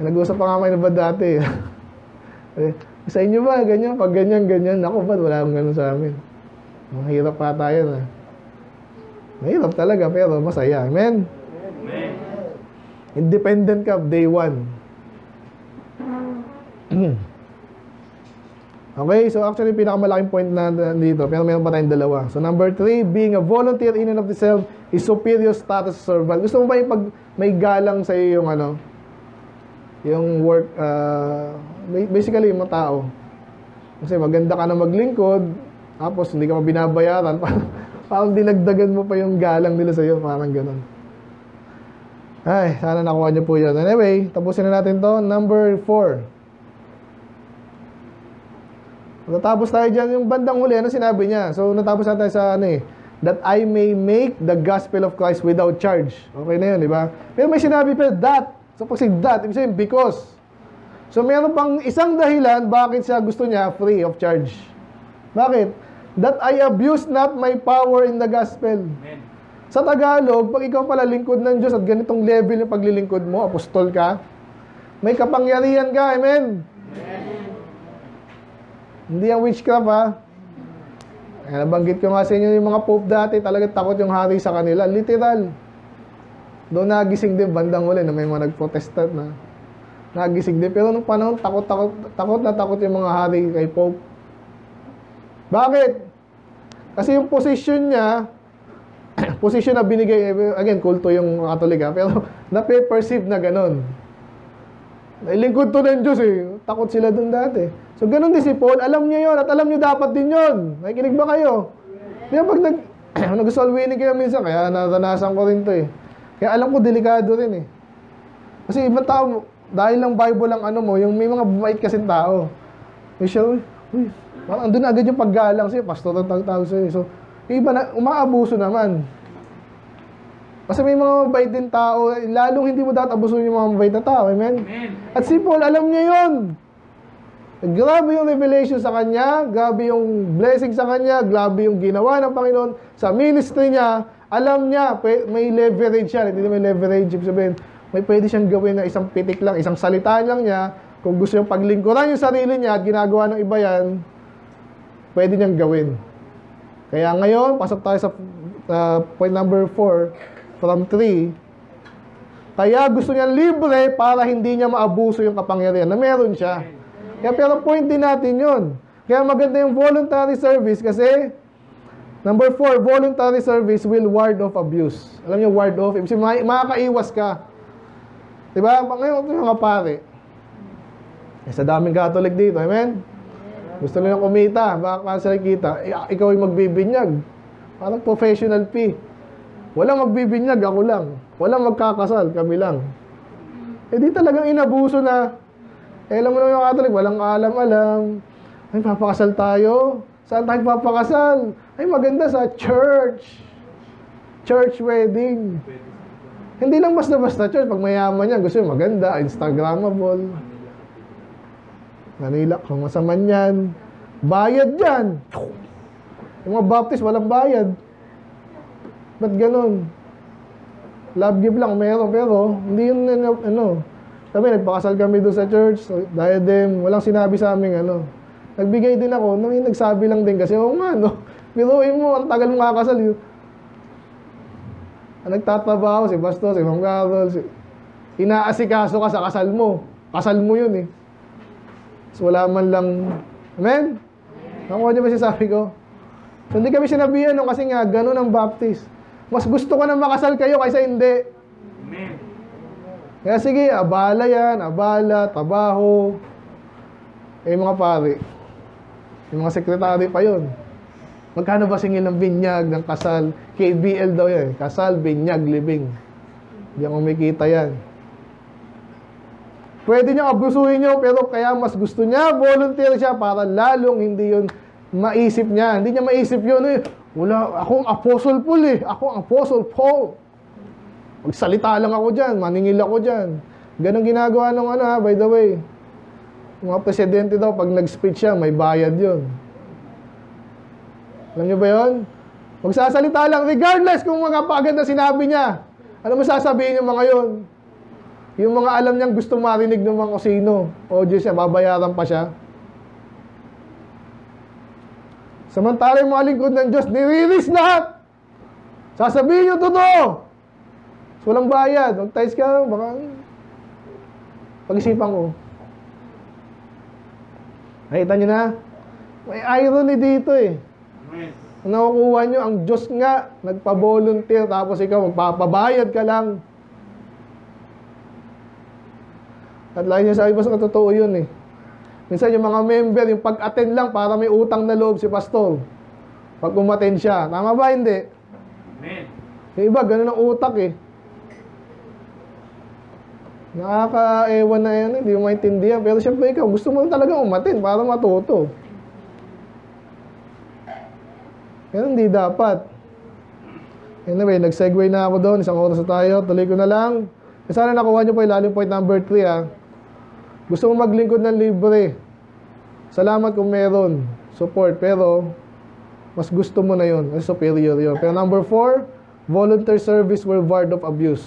Nag-uusap pa nga kayo na ba dati? Sa inyo ba, ganyan? Pag ganyan. Ako ba, wala akong ganun sa amin. Mahirap pa tayo na. Mahirap talaga, pero masaya. Amen? Amen. Independent ka, day 1. Okay, so actually, pinakamalaking point na dito, pero meron pa tayong dalawa. So, number 3, being a volunteer in and of itself is superior status servant. Gusto mo ba yung pag may galang sa iyo yung ano? Yung work, basically, yung mga tao. Kasi maganda ka na maglingkod, tapos hindi ka mabinabayaran, parang dinagdagan mo pa yung galang nila sa iyo, parang ganun. Ay, sana nakuha niyo po yun. Anyway, tapusin na natin to. Number 4. Natapos tayo dyan, yung bandang huli, ano sinabi niya? So, natapos na tayo sa ano eh, that I may make the gospel of Christ without charge. Okay na yun, di ba? Pero may sinabi pa, that. So, pag that, ibig sabihin, because. So, meron pang isang dahilan bakit siya gusto niya free of charge. Bakit? That I abuse not my power in the gospel. Amen. Sa Tagalog, pag ikaw pala lingkod ng Diyos at ganitong level yung paglilingkod mo, apostol ka, may kapangyarihan ka, amen? Amen. Hindi ang witchcraft ha. Nabanggit ko nga sa inyo yung mga pope dati, talaga takot yung hari sa kanila. Literal. Doon nagising din bandang huli na may mga nagprotestant na nagising din. Pero nung panahon, takot yung mga hari kay pope. Bakit? Kasi yung position niya, position na binigay, again, kulto yung Katolika, pero na-perceive na ganun. Nailingkod to ng Diyos eh. Takot sila dun dati. So, ganun din si Paul. Alam niya yon at alam niyo dapat din yon. Nakikinig ba kayo? Di ba pag nag-soul winning kayo minsan, kaya naranasan ko rin to eh. Kaya alam ko, delikado rin eh. Kasi ibang tao, dahil lang Bible ang ano mo, yung may mga bumait kasing tao. May siya, parang andun na agad yung paggalang sa'yo, pastor ang tawag sa'yo. So, yung iba na, umaabuso naman. Kasi may mga mabait din tao, lalong hindi mo dapat abusuin yung mga mabait na tao. Amen? Amen. At si Paul, alam niya yun. Grabe yung revelation sa kanya, grabe yung blessing sa kanya, grabe yung ginawa ng Panginoon sa ministry niya. Alam niya, may leverage siya. Hindi may leverage, ibig sabihin, may pwede siyang gawin na isang pitik lang, isang salita lang niya. Kung gusto niyang paglingkuran yung sarili niya at ginagawa ng iba yan, pwede niyang gawin. Kaya ngayon, pasok tayo sa point number 4, from 3. Kaya gusto niya libre para hindi niya maabuso yung kapangyarihan na meron siya. Kaya pero point din natin yun. Kaya maganda yung voluntary service kasi number 4, voluntary service will ward off abuse. Alam niyo, ward off, ibig sabihin, makakaiwas ka. Diba? Ngayon, ito yung kapare. Sa daming Catholic dito, amen? Gusto nilang kumita, baka sila kita, ikaw yung magbibinyag. Parang professional fee. Walang magbibinyag, ako lang. Walang magkakasal, kami lang. Eh di talagang inabuso na. Eh alam mo naman yung Catholic, walang alam-alam. Ay, papakasal tayo. Saan tayo papakasal? Ay, maganda sa church. Church wedding. Hindi lang basta-basta church. Pag mayaman yan, gusto yung maganda, Instagrammable. Manila, kung masaman yan. Bayad yan. Yung mga baptist, walang bayad. Ba't ganun? Love gift lang, meron. Pero, hindi yun, ano. Sabi, nagpakasal kami doon sa church. Diadem, walang sinabi sa amin, ano. Nagbigay din ako. Nagsabi lang din kasi, oo nga, no. Biruin mo, ang tagal mong kakasal. Nagtatrabaho si Pastor, si Ma'am Carol. Inaasikaso ka sa kasal mo. Kasal mo yun eh. So, wala man lang. Amen? Nakuha niyo ba sinasabi ko? So, hindi kami sinabihan no, kasi nga, ganun ang baptist. Mas gusto ko na makasal kayo kaysa hindi. Amen. Kaya sige, abala yan, abala, trabaho. Eh mga pare, yung mga sekretary pa yun. Magkano ba singil ng binyag, ng kasal? KBL daw yan. Kasal, binyag, libing. Hindi ako kumikita yan. Pwede niyang abusuhin niyo, pero kaya mas gusto niya, volunteer siya para lalong hindi yun maisip niya. Hindi niya maisip yun eh. Wala, akong Apostle Paul eh. Ako ang Apostle Paul. Magsalita lang ako dyan, maningil ako dyan. Ganon ginagawa ng ano ha, by the way. Mga presidente daw, pag nag-speech siya, may bayad yun. Alam niyo ba yun? Magsasalita lang, regardless kung mga paganda sinabi niya. Ano mo sasabihin yung mga yun? Yung mga alam niyang gusto marinig ng mga kusino. O Diyos niya, babayaran pa siya. Samantala yung mga lingkod ng Diyos, niriris lahat. Sasabihin yung totoo. So, walang bayad. Mag-ties ka, baka pag-isipan ko. Nakita nyo na? May irony dito eh. Ang nakukuha nyo, ang Diyos nga, nagpa-volunteer, tapos ikaw, magpapabayad ka lang. At lagi niya sabi, basta totoo yun eh. Minsan yung mga member, yung pag-attend lang para may utang na loob si pastor. Pag umattend siya. Tama ba? Hindi. Amen. Yung iba, ganun ang utak eh. Nakaka-ewan na yan, hindi mo maintindihan. Pero siyempre ikaw, gusto mo talaga umattend para matuto. Pero hindi dapat. Anyway, nag-segue na ako doon. Isang oras na tayo. Tuloy ko na lang. Sana nakuha nyo po ilalim point number 3 ah. Gusto mo maglingkod ng libre. Salamat kung meron. Support. Pero, mas gusto mo na yun. Mas superior yun. Pero number 4, volunteer service will ward of abuse.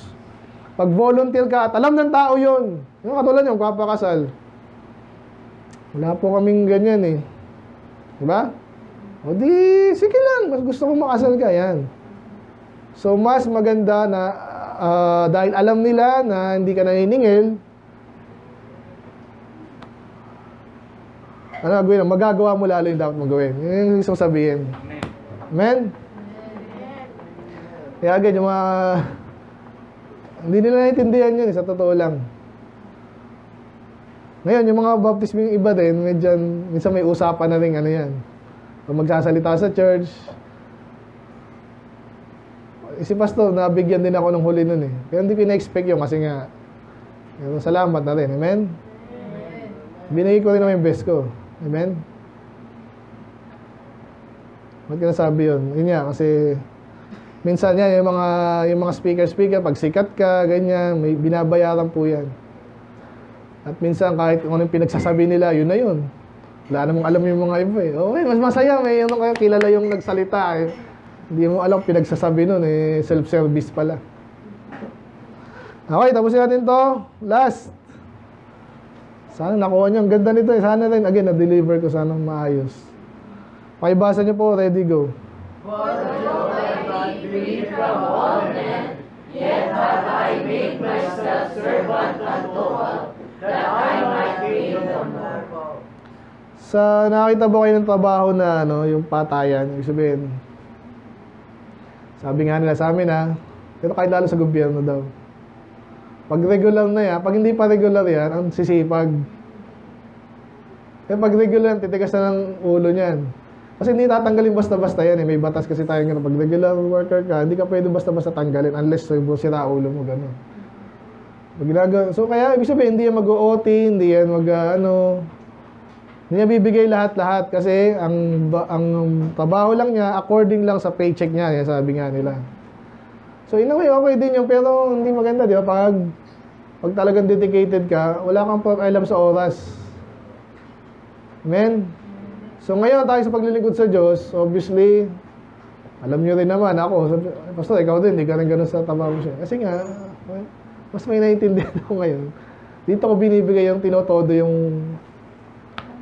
Pag volunteer ka at alam ng tao yun. Yung katulad yung papakasal. Wala po kaming ganyan eh. Diba? O di, sige lang. Mas gusto ko makasal ka. Yan. So, mas maganda na dahil alam nila na hindi ka naniningil, ano gagawin? Magagawa mo lalo yung dapat magawin. Yun yung gusto sabihin. Amen? Kaya agad yung mga... Hindi nila naintindihan yun, sa totoo lang. Ngayon, yung mga baptism yung iba din, minsan may usapan na rin ano yan. Kung magsasalita sa church, si pastor, nabigyan din ako ng huli nun eh. Kaya hindi ko na-expect yun kasi nga, salamat na rin. Amen? Binigay ko rin naman yung best ko. Amen? Ba't ka nasabi yun? Yun nga, kasi minsan yan, yung mga speaker, pag sikat ka, ganyan, may binabayaran po yan. At minsan kahit kung anong pinagsasabi nila, yun na yun. Wala namang alam yung mga iba eh. Okay, mas masaya, may ano kayo, kilala yung nagsalita eh. Hindi mo alam pinagsasabi nun eh, self-service pala. Okay, tapusin natin to. Last. Sana nakuha nyo. Ang ganda nito eh. Sana rin, again, na-deliver ko sana maayos. Pakibasa nyo po, ready, go. For though I be free from all men, yet have I made myself servant unto all, that I might gain the more. Sa nakita ba kayo ng trabaho na ano, yung patayan, ibig sabihin, sabi nga nila sa amin pero kahit lalo sa gobyerno daw. Pag regular na yan, pag hindi pa regular yan, ang sisipag. Kaya pag regular, titigas na ng ulo niyan. Kasi hindi tatanggalin basta-basta yan eh. May batas kasi tayo nga pag regular worker ka, hindi ka pwede basta-basta tanggalin unless sira ulo mo, gano'n. So kaya, ibig sabihin, hindi yan mag-OT, hindi yan hindi niya bibigay lahat-lahat kasi ang trabaho lang niya, according lang sa paycheck niya, yan sabi nga nila. So in a way, okay din yung pero hindi maganda, di ba? Pag talagang dedicated ka, wala kang alam sa oras. Amen? So ngayon tayo sa paglilingkod sa Diyos, obviously, alam niyo rin naman ako, pastor, ikaw din, hindi ka rin ganun sa trabaho siya. Kasi nga, mas may naiintindihan ako ngayon. Dito ko binibigay yung tinotodo yung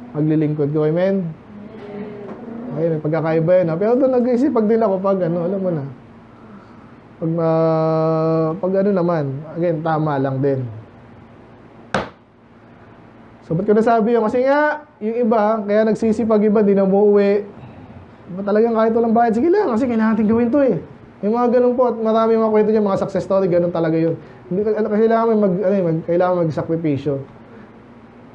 paglilingkod ko. Amen? Ay, may pagkakaiba yun. Pero doon nag-isipag din ako pag alam mo na. Pag naman, again, tama lang din. So, ba't ko nasabi yun? Kasi nga, yung iba, kaya nagsisipag iba, di na umuwi. Iba talagang kahit walang bayad, sige lang, kasi kailangan natin gawin to eh. Yung mga ganun po, at marami mga kwento niya, mga success story, ganun talaga yun. Kailangan mag-sakripisyo.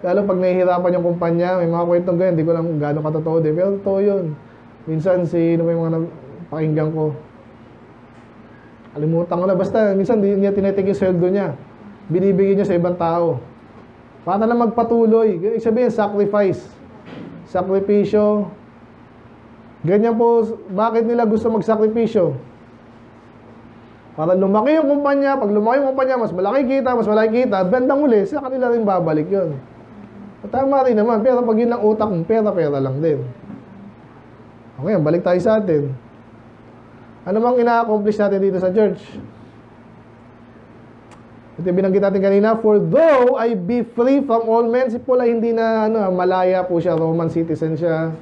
Lalo pag nahihirapan yung kumpanya, may mga kwentong ganyan, hindi ko lang gano'ng katotoo din. Pero totoo yun. Minsan, may mga pakinggan ko. Alimutan ko na. Basta, minsan, hindi niya tinitig yung sweldo niya. Binibigyan niya sa ibang tao. Para lang magpatuloy. Ibig sabihin, sacrifice. Sakripisyo. Ganyan po, bakit nila gusto magsakripisyo? Para lumaki yung kumpanya. Pag lumaki yung kumpanya, mas malaki kita, bandang uli, sa kanila rin babalik yun. Tama rin naman, pero pag yun ang utak mo, pera lang din. Okay, balik tayo sa atin. Ano bang ina-accomplish natin dito sa church? Ito yung binanggit natin kanina, for though I be free from all men, si Paul ay hindi na malaya po siya, Roman citizen siya,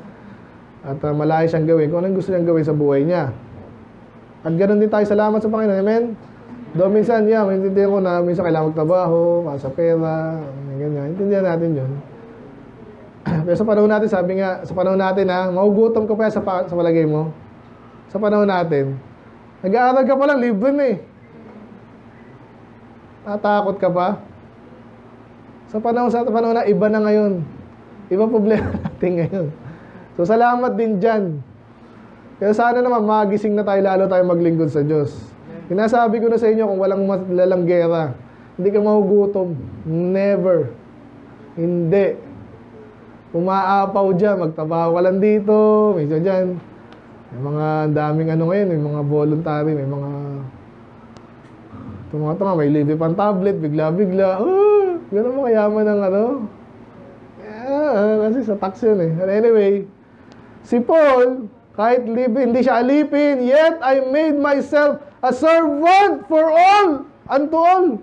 at malaya siyang gawin kung anong gusto niyang gawin sa buhay niya. At ganoon din tayo, salamat sa Panginoon, amen? Doon minsan, maintindihan ko na minsan kailangan magtrabaho, para sa pera, ganyan, intindihan natin yun. Pero sa panahon natin, sabi nga, sa panahon natin magugutom ka pa sa palagay mo. Sa panahon natin, nag-aaral ka pa lang, libre na eh. Natakot ka pa. Sa panahon na, iba na ngayon. Iba problema natin ngayon. So, salamat din dyan. Kaya sana naman, magising na tayo, lalo tayo maglingkod sa Diyos. Sinasabi ko na sa inyo, kung walang malalang gera, hindi ka mahugutom. Never. Hindi. Umaapaw dyan, magtrabaho ka lang dito, may dyan. May mga daming ngayon, may mga voluntary, may mga tunga-tunga, may libre pang tablet, bigla-bigla. Gano'n mo kayaman ng kasi sa tax yun eh. Anyway, si Paul, kahit libre, hindi siya alipin, yet I made myself a servant for all, unto all.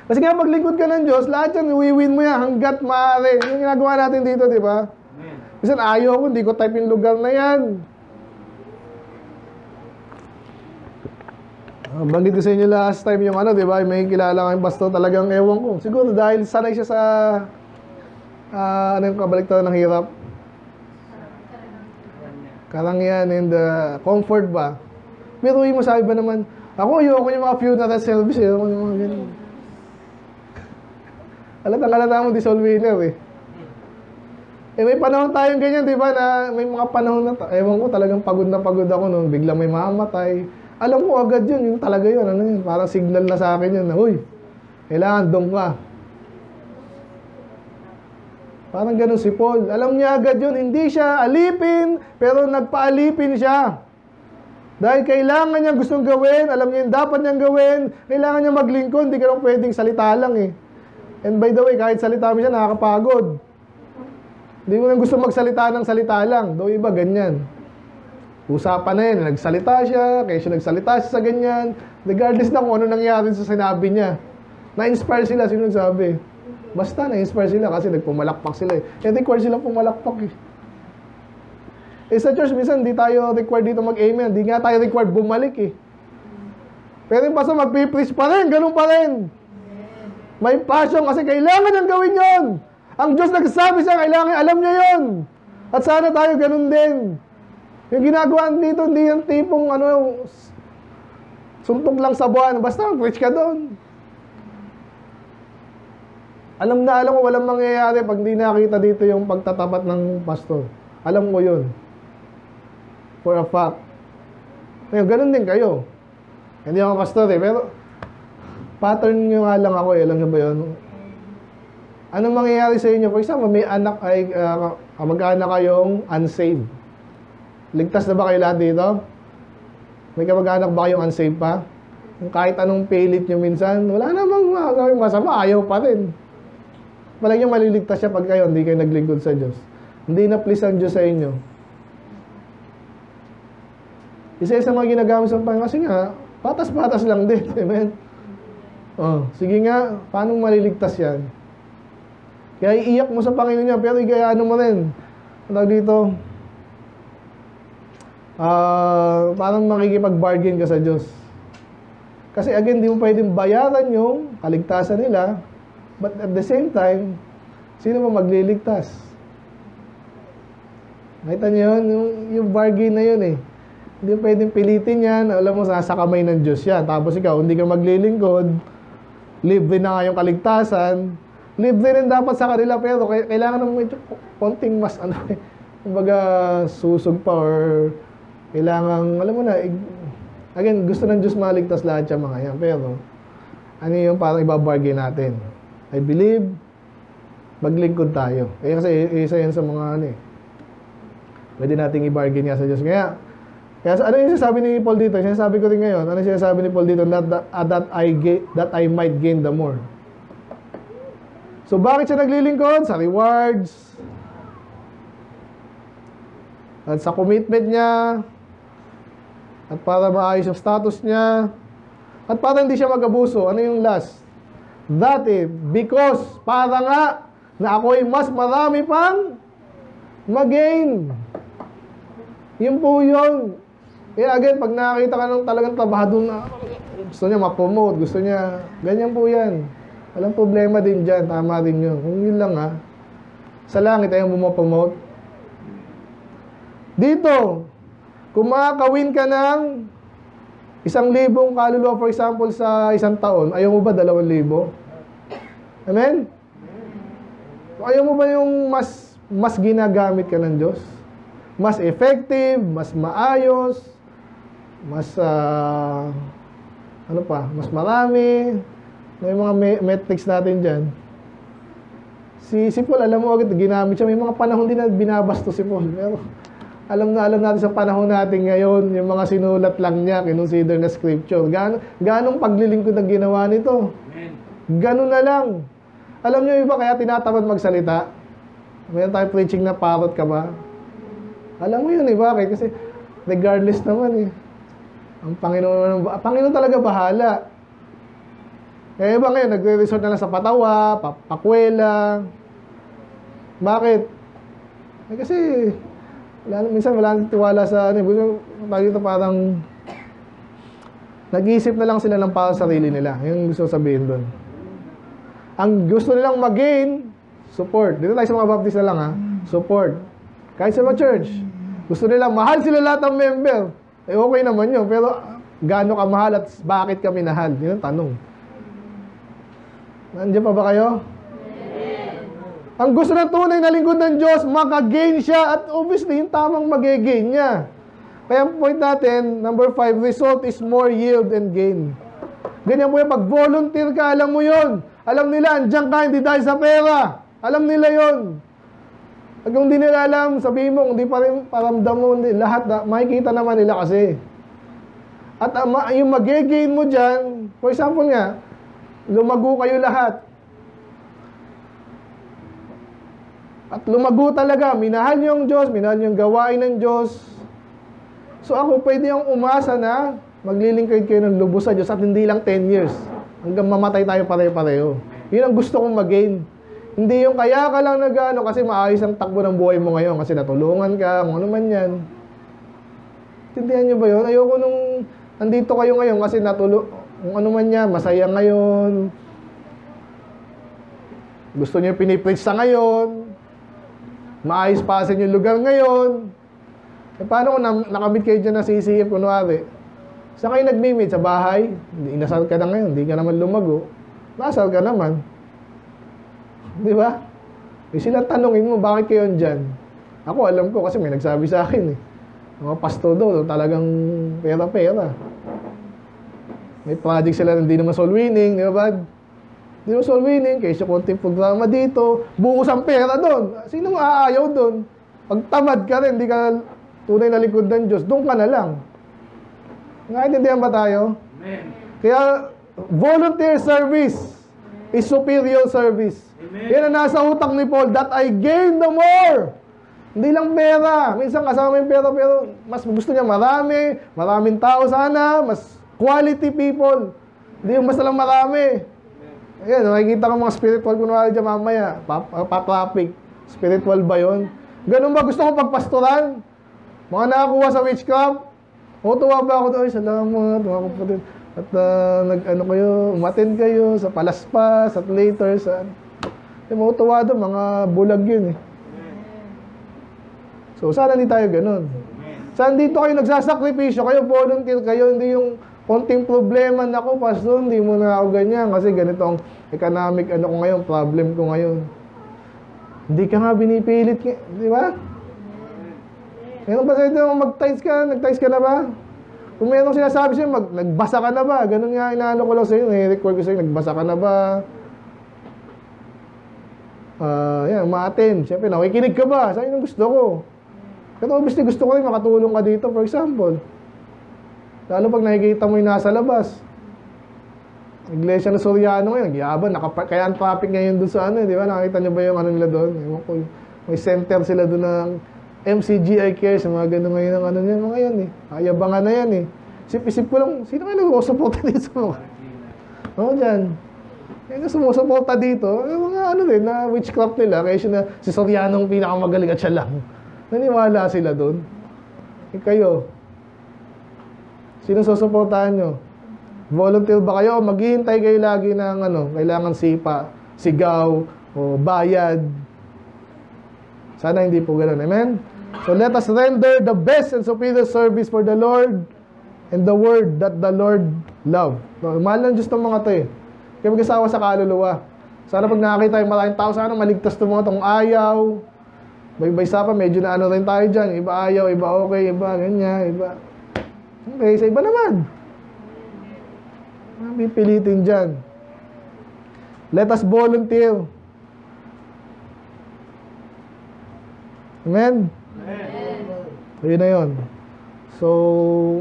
Kasi nga maglingkod ka ng Diyos, lahat yan, iwiwin mo yan hanggat maaari. Yung ginagawa natin dito, di ba? Kasi ayaw ko, hindi ko type yung lugar na yan. Banggit ko sa inyo last time yung di ba? May kilala kang pastor, talagang ewan ko. Siguro dahil sanay siya sa, yung kabaliktaran ng hirap. Karangyaan and comfort ba? Pero yung masabi ba naman, ako ayoko yung mga funeral service, ayoko yung mga ganyan. Halatang-halata mo, di soul winner eh. May panahon tayong ganyan, di ba, na may mga panahon na, ewan ko, talagang pagod na pagod ako noon, biglang may mamamatay. Alam ko agad yun, yung talaga yun, ano yun, parang signal na sa akin yun, na, uy, kailangan doon ka. Parang ganun si Paul. Alam niya agad yun, hindi siya alipin, pero nagpaalipin siya. Dahil kailangan niya gustong gawin, alam niya yung dapat niyang gawin, kailangan niya maglingkod, hindi ka lang pwedeng salita lang eh. And by the way, kahit salita mo siya, nakakapagod. Hindi mo lang gusto magsalita ng salita lang. Daw iba, ganyan. Usapan na yun, nagsalita siya, kaya siya nagsalita siya sa ganyan. Regardless na kung ano nangyari sa sinabi niya. Na-inspire sila, sino nagsabi? Basta na-inspire sila kasi nagpumalakpak sila eh. Eh, required silang pumalakpak eh. Eh, sa church, minsan hindi tayo required dito mag-amen. Hindi nga tayo required bumalik eh. Pero yung pastor magpipreach pa rin, ganun pa rin. May passion kasi kailangan niyang gawin yun. Ang Diyos nagsasabi siya, kailangan, alam niya yun. At sana tayo ganun din. Yung ginagawa dito, hindi yung tipong suntok lang sa buwan. Basta preach ka doon. Alam ko walang mangyayari pag hindi nakita dito yung pagtatapat ng pastor. Alam ko yun. For a fact. Ngayon, ganun din kayo. Hindi ako pastor eh, pero pattern nyo nga lang ako eh. Alam nyo ba yun? Anong mangyayari sa inyo? For example, may anak ay kamag-anak kayong unsaved. Ligtas na ba kayo lahat dito? May kamag-anak ba kayong unsaved pa? Kahit anong pilit nyo minsan, wala namang gawing masama, ayaw pa rin. Palagi nyo maliligtas siya pag kayo, hindi kayo naglingkod sa Diyos. Hindi na please ang Diyos sa inyo. Isa-isa mga ginagamit sa Panginoon, kasi nga, patas-patas lang din. Amen? Oh, sige nga, paano maliligtas yan? Kaya iiyak mo sa Panginoon niya, pero ano mo rin. Tawag dito, parang makikipag-bargain ka sa Diyos. Kasi again, di mo pwedeng bayaran yung kaligtasan nila, but at the same time, sino ba magliligtas? Nakita niyo yun? Yung bargain na yun eh. Hindi mo pwedeng pilitin yan. Alam mo, sa kamay ng Diyos yan. Tapos ikaw, hindi ka maglilingkod, libre na nga yung kaligtasan, libre rin dapat sa kanila, pero kailangan ng medyo konting mas, kumbaga, susog pa or kailangan, alam mo na, again, gusto ng Diyos maligtas lahat yung mga yan, pero ano yung parang ibabargain natin? I believe, maglingkod tayo. Kasi isa yan sa mga pwede nating i-bargain nga sa Diyos. Kaya ano yung sinasabi ni Paul dito? Sinasabi ko rin ngayon, ano yung sinasabi ni Paul dito? That I might gain the more. So, bakit siya naglilingkod? Sa rewards. At sa commitment niya. At para maayos yung status niya. At para hindi siya mag-abuso. Ano yung last? That because, para nga, na ako'y mas marami pang mag-gain. Yun po yun. Kaya again, pag nakakita ka ng talagang trabahador na gusto niya ma-promote, gusto niya, ganyan po yan. Walang problema din dyan, tama din yun. Kung yun lang sa langit ayaw mo ma-promote. Dito, kung makakawin ka ng 1,000 kaluluwa, for example, sa isang taon, ayaw mo ba 2,000? Amen? Ayaw mo ba yung mas ginagamit ka ng Diyos? Mas effective, mas maayos, mas mas marami. May mga metrics natin dyan. Si Paul, alam mo agad, ginamit siya. May mga panahon din na binabasto si Paul. Pero alam natin sa panahon natin ngayon, yung mga sinulat lang niya, kinonsider na scripture. Ganong paglilingkod ang ginawa nito. Ganon na lang. Alam niyo iba, kaya tinatamad magsalita. Mayroon tayo preaching na parot ka ba? Alam mo yun bakit? Kasi regardless naman ang Panginoon talaga bahala. Kaya iba ngayon, nagre-resort na lang sa patawa, pakwela. Bakit? Kasi minsan wala nang tiwala sa dito parang nag-iisip na lang sila ng para sa sarili nila. Yung gusto sabihin doon. Ang gusto nilang mag-gain, support. Dito tayo sa mga baptist na lang support. Kahit sa mga church. Gusto nila, mahal sila lahat ng member. Okay naman yun. Pero gaano ka mahal at bakit ka minahal? Yun ang tanong. Nandiyan pa ba kayo? Ang gusto ng tunay na lingkod ng Diyos, maka-gain siya, at obviously, yung tamang mag-gain niya. Kaya ang point natin, number 5, result is more yield and gain. Ganyan po yung pag-volunteer ka, alam mo yun. Alam nila, andyan ka, hindi dahil sa pera. Alam nila yun. Pag kung di nila alam, sabihin mo, kung di pa rin paramdam mo, lahat, makikita naman nila kasi. At yung mag-gain mo dyan, for example nga, lumago kayo lahat. At lumago talaga, minahal niyo ang Diyos, minahal niyo ang gawain ng Diyos. So ako pwede yung umasa na maglilingkod kayo ng lubos sa Diyos at hindi lang 10 years. Hanggang mamatay tayo pare-pareho. Yun ang gusto kong mag-gain. Hindi yung kaya ka lang nag-ano kasi maayos ang takbo ng buhay mo ngayon kasi natulungan ka, kung ano man yan. Tindihan niyo ba yun? Ayoko nung andito kayo ngayon kasi kung ano man yan, masaya ngayon. Gusto niyo pinipreach sa ngayon. Maayos pa sa inyong lugar ngayon. E paano kung nakamit kayo dyan na CCF, kunwari? Saan kayo nag-meet? Sa bahay? Inasal ka na ngayon, hindi ka naman lumago. Nasal ka naman. Di ba? E sila tanongin mo, bakit kayo dyan? Ako, alam ko kasi may nagsabi sa akin eh. Mga pastor daw, talagang pera-pera. May project sila na hindi naman soul winning, di ba? Hindi naman soul winning, kaysa konting programa dito, bukas ang pera doon. Sinong aayaw doon? Pag tamad ka rin, hindi ka tunay na lingkod ng Diyos, doon ka na lang. Naintindihan ba tayo? Amen. Kaya, volunteer service is superior service. Amen. Yan ang nasa utak ni Paul, that I gain the more. Hindi lang pera. Minsan kasama yung pera, pero mas gusto niya maraming tao sana, mas quality people. Hindi yung basta lang marami. Ayan, nakikita ko mga spiritual kunwari dyan mamaya, pa-traffic. Spiritual ba yun? Ganun ba gusto ko pagpastoran? Mga nakakuha sa witchcraft? O, tuwa ba ako? Ay, salamat. Mga kapatid. At umattend kayo sa palaspas, at later sa... Mga tuwa doon, mga bulag yun eh. So, sana hindi tayo ganun. Saan dito kayo nagsasakripisyo, kayo volunteer kayo, hindi yung konting problema na ko, pastor, hindi mo na ako ganyan kasi ganito ang economic ko ngayon, problem ko ngayon. Hindi ka nga binipilit, di ba? Meron ba sa'yo nag-tides ka na ba? Kung meron sinasabi sa'yo, nagbasa ka na ba? Ganun nga, inaano ko lang sa'yo, nai-record ko sa'yo, nagbasa ka na ba? Yan, ma-attend. Siyempre, nakikinig ka ba? Saan yung gusto ko? Pero obviously, gusto ko rin makatulong ka dito, for example. Lalo pag nakikita mo yung nasa labas. Iglesia ng Soriano ngayon, nagyaban, kaya ang traffic ngayon doon sa di ba? Nakita nyo ba yung nila doon? May center sila doon ng MCGI Cares, mga gano'n ngayon ang niya, mga yan eh. Ayabangan na yan eh. Isip ko lang, sino kayo nag-suporta dito sa mga? Oo, dyan. Kaya sumusuporta dito, mga din, na witchcraft nila, kaya siya na si Soriano ang pinakamagaling at siya lang. Naniwala sila doon. Kayo, sino susuportahan nyo? Volunteer ba kayo? Maghihintay kayo lagi ng kailangan sigaw, o bayad. Sana hindi po ganoon. Amen? So let us render the best and superior service for the Lord and the word that the Lord love. Mahal ng Diyos ng mga to eh. Kaya mag-asawa sa kaluluwa. Sana pag nakakita yung maraming tao, sana maligtas ng mga tong ayaw. Bay-bay pa, medyo na rin tayo dyan. Iba ayaw, iba okay, iba ganyan, iba... Okay, sa iba naman. Pipilitin dyan. Let us volunteer. Amen? Amen. Yun na yun. So,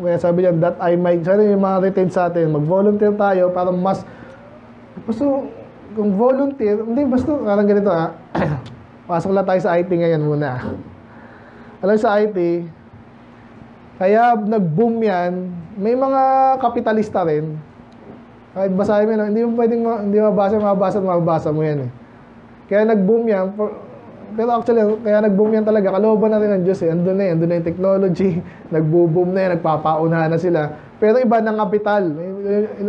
kaya sabi niyan, that I might, sana yung mga retain sa atin, mag-volunteer tayo para mas, basta, kung volunteer, hindi, basta, parang ganito pasok lang tayo sa IT ngayon muna. Alam sa IT, kaya nag-boom yan, may mga kapitalista rin. Kahit basahin mo, hindi mo pwedeng, hindi mabasa mo yan eh. Kaya nag-boom yan, pero actually, kaya nag-boom yan talaga, kalooban na rin ng Diyos eh. Andun na yung technology, nag-boom na yan, nagpapaunahan na sila. Pero iba ng kapital.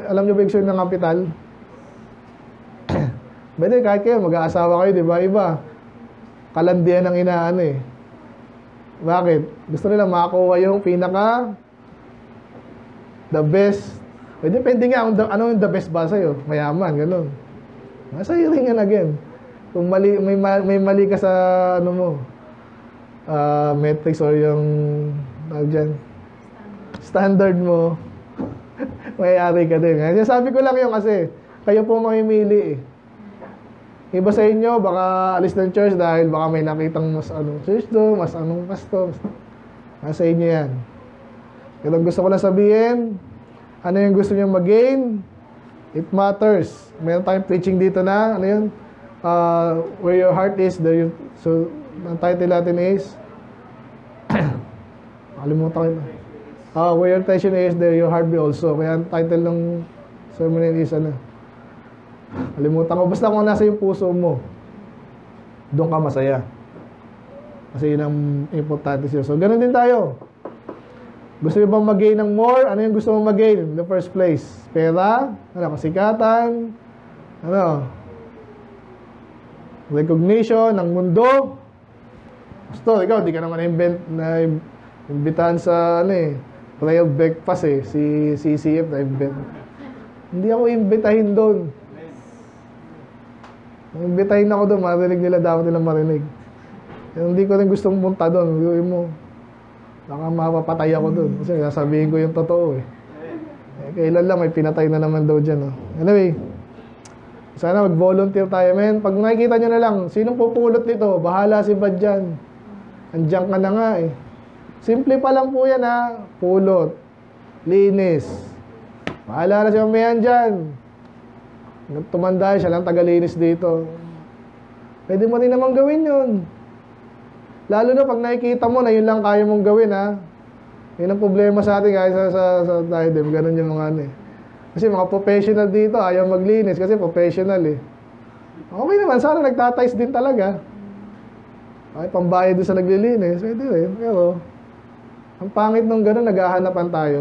Alam niyo ba yung sabihin ng kapital? Pwede, kahit kayo, mag-aasawa kayo, di ba? Iba. Kalandian ang inaano eh. Bakit? Gusto nila makakuha yung the best. Depende nga ano yung the best ba sa'yo. Mayaman, gano'n. Nasa iyo rin yan again. Kung may mali ka sa ano mo, metrics or yung dyan, standard mo, may-ari ka din. Kaya sabi ko lang yun kasi kayo po mamimili eh. Iba sa inyo, baka alis ng church dahil baka may nakitang mas church do, mas pastor. Nasa inyo yan. Kaya gusto ko lang sabihin, ano yung gusto nyo mag-gain? It matters. Meron tayong preaching dito na, ano yun? Where your heart is, there you... So, ang title natin is... Nakalimutan ko. Where your attention is, there your heart be also. Kaya ang title ng sermon is ano? Kalimutan ko. Basta kung nasa yung puso mo, doon ka masaya. Kasi yun ang importante siya. So, ganun din tayo. Gusto nyo bang mag-gain ng more? Ano yung gusto mong mag-gain in the first place? Pera? Kasikatan? Recognition ng mundo? Gusto, ikaw, di ka naman imbitahan sa, prayer breakfast si CCF na invent. Hindi ako imbitahin doon. Imbitahin ako doon, marinig nila, dapat nilang marinig. Hindi ko rin gustong punta doon. Gawin mo, baka mapapatay ako doon. Kasi sasabihin ko yung totoo kailan lang may pinatay na naman daw dyan. Anyway, sana mag-volunteer tayo, men. Pag nakikita nyo na lang, sinong pupulot nito? Bahala si Bad dyan. Andiyan ka na nga Simple pa lang po yan Pulot. Linis. Bahala na si mamayan dyan. Tumanda siya lang tagalinis dito. Pwede mo rin naman gawin yun. Lalo na pag nakikita mo na yun lang kaya mong gawin Yun ang problema sa atin guys sa Tidem. Ganun yung mga Kasi mga professional dito ayaw maglinis kasi professional Okay naman, sana nagtatiles din talaga. Ay, pambayad din sa naglilinis. Pwede rin. Pero ang pangit nung gano'n, naghahanapan tayo.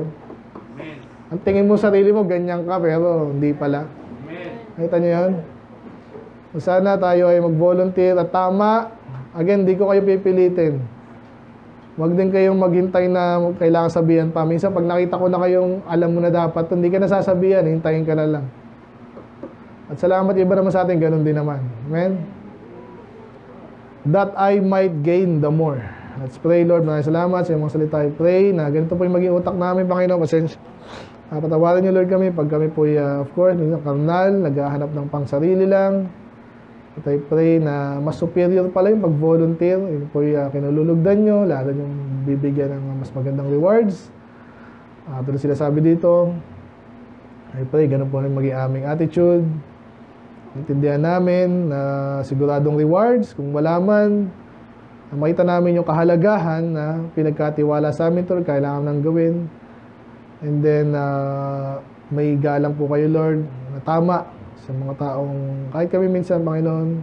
Ang tingin mo sarili mo, ganyan ka, pero hindi pala. Nakita niyo yan? Sana tayo ay mag-volunteer at tama. Again, di ko kayo pipilitin. Huwag din kayong maghintay na kailangan sabihan pa. Minsan, pag nakita ko na kayong alam mo na dapat, hindi ka nasasabihan, hintayin ka na lang. At salamat iba naman sa atin, ganun din naman. Amen? That I might gain the more. Let's pray, Lord. Maraming salamat sa iyong mga salita. I pray na ganito po yung maging utak namin, Panginoon. Pasensya. Patawarin niyo, Lord, kami pag kami po, of course, karnal, naghahanap ng pangsarili lang. At I pray na mas superior pala yung pag-volunteer. Yun po yung kinululugdan nyo, lalo yung bibigyan ng mas magandang rewards. Tulad sila sabi dito, I pray, ganun po yung maging aming attitude. Intindihan namin na siguradong rewards. Kung wala man, makita namin yung kahalagahan na pinagkatiwala sa amin ito, kailangan nang gawin. And then, may galang po kayo, Lord, na tama sa mga taong, kahit kami minsan, Panginoon,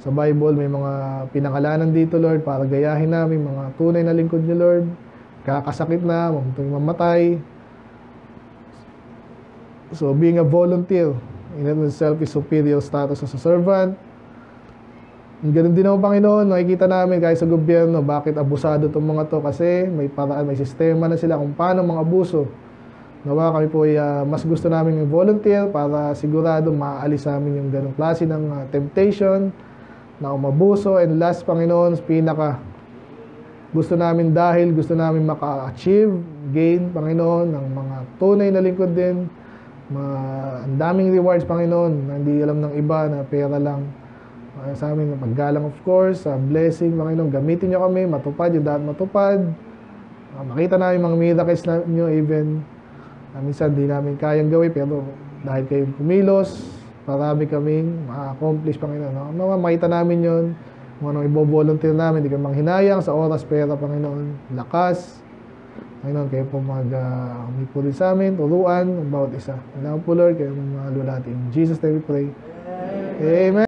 sa Bible, may mga pinangalanan dito, Lord, para gayahin namin, mga tunay na lingkod niyo, Lord. Kakasakit na, mamatay. So, being a volunteer, in itself is superior status as a servant. Ganun din ako, Panginoon, nakikita namin kahit sa gobyerno, bakit abusado itong mga to, kasi may paraan, may sistema na sila kung paano mga abuso. Nawa kami po mas gusto namin yung volunteer para sigurado maalis namin yung ganong klase ng temptation na umabuso. And last, Panginoon, pinaka gusto namin dahil gusto namin maka-achieve, gain, Panginoon, ng mga tunay na lingkod din. Ang daming rewards, Panginoon, na hindi alam ng iba na pera lang. Sa amin, paggalang of course, blessing, Panginoon, gamitin nyo kami, matupad yung dapat matupad. Makita namin mga miracles na nyo even. Minsan di namin kayang gawin, pero dahil kayong kumilos, marami kaming ma-accomplish, Panginoon. Makita namin yun, kung anong i-volunteer namin, di kami manghinayang sa oras, pera, Panginoon, lakas. Panginoon, kayo po umipo rin sa amin, turuan, ang bawat isa. Kailangan po, Lord, kayo mga lulati. In Jesus' name we pray. Amen.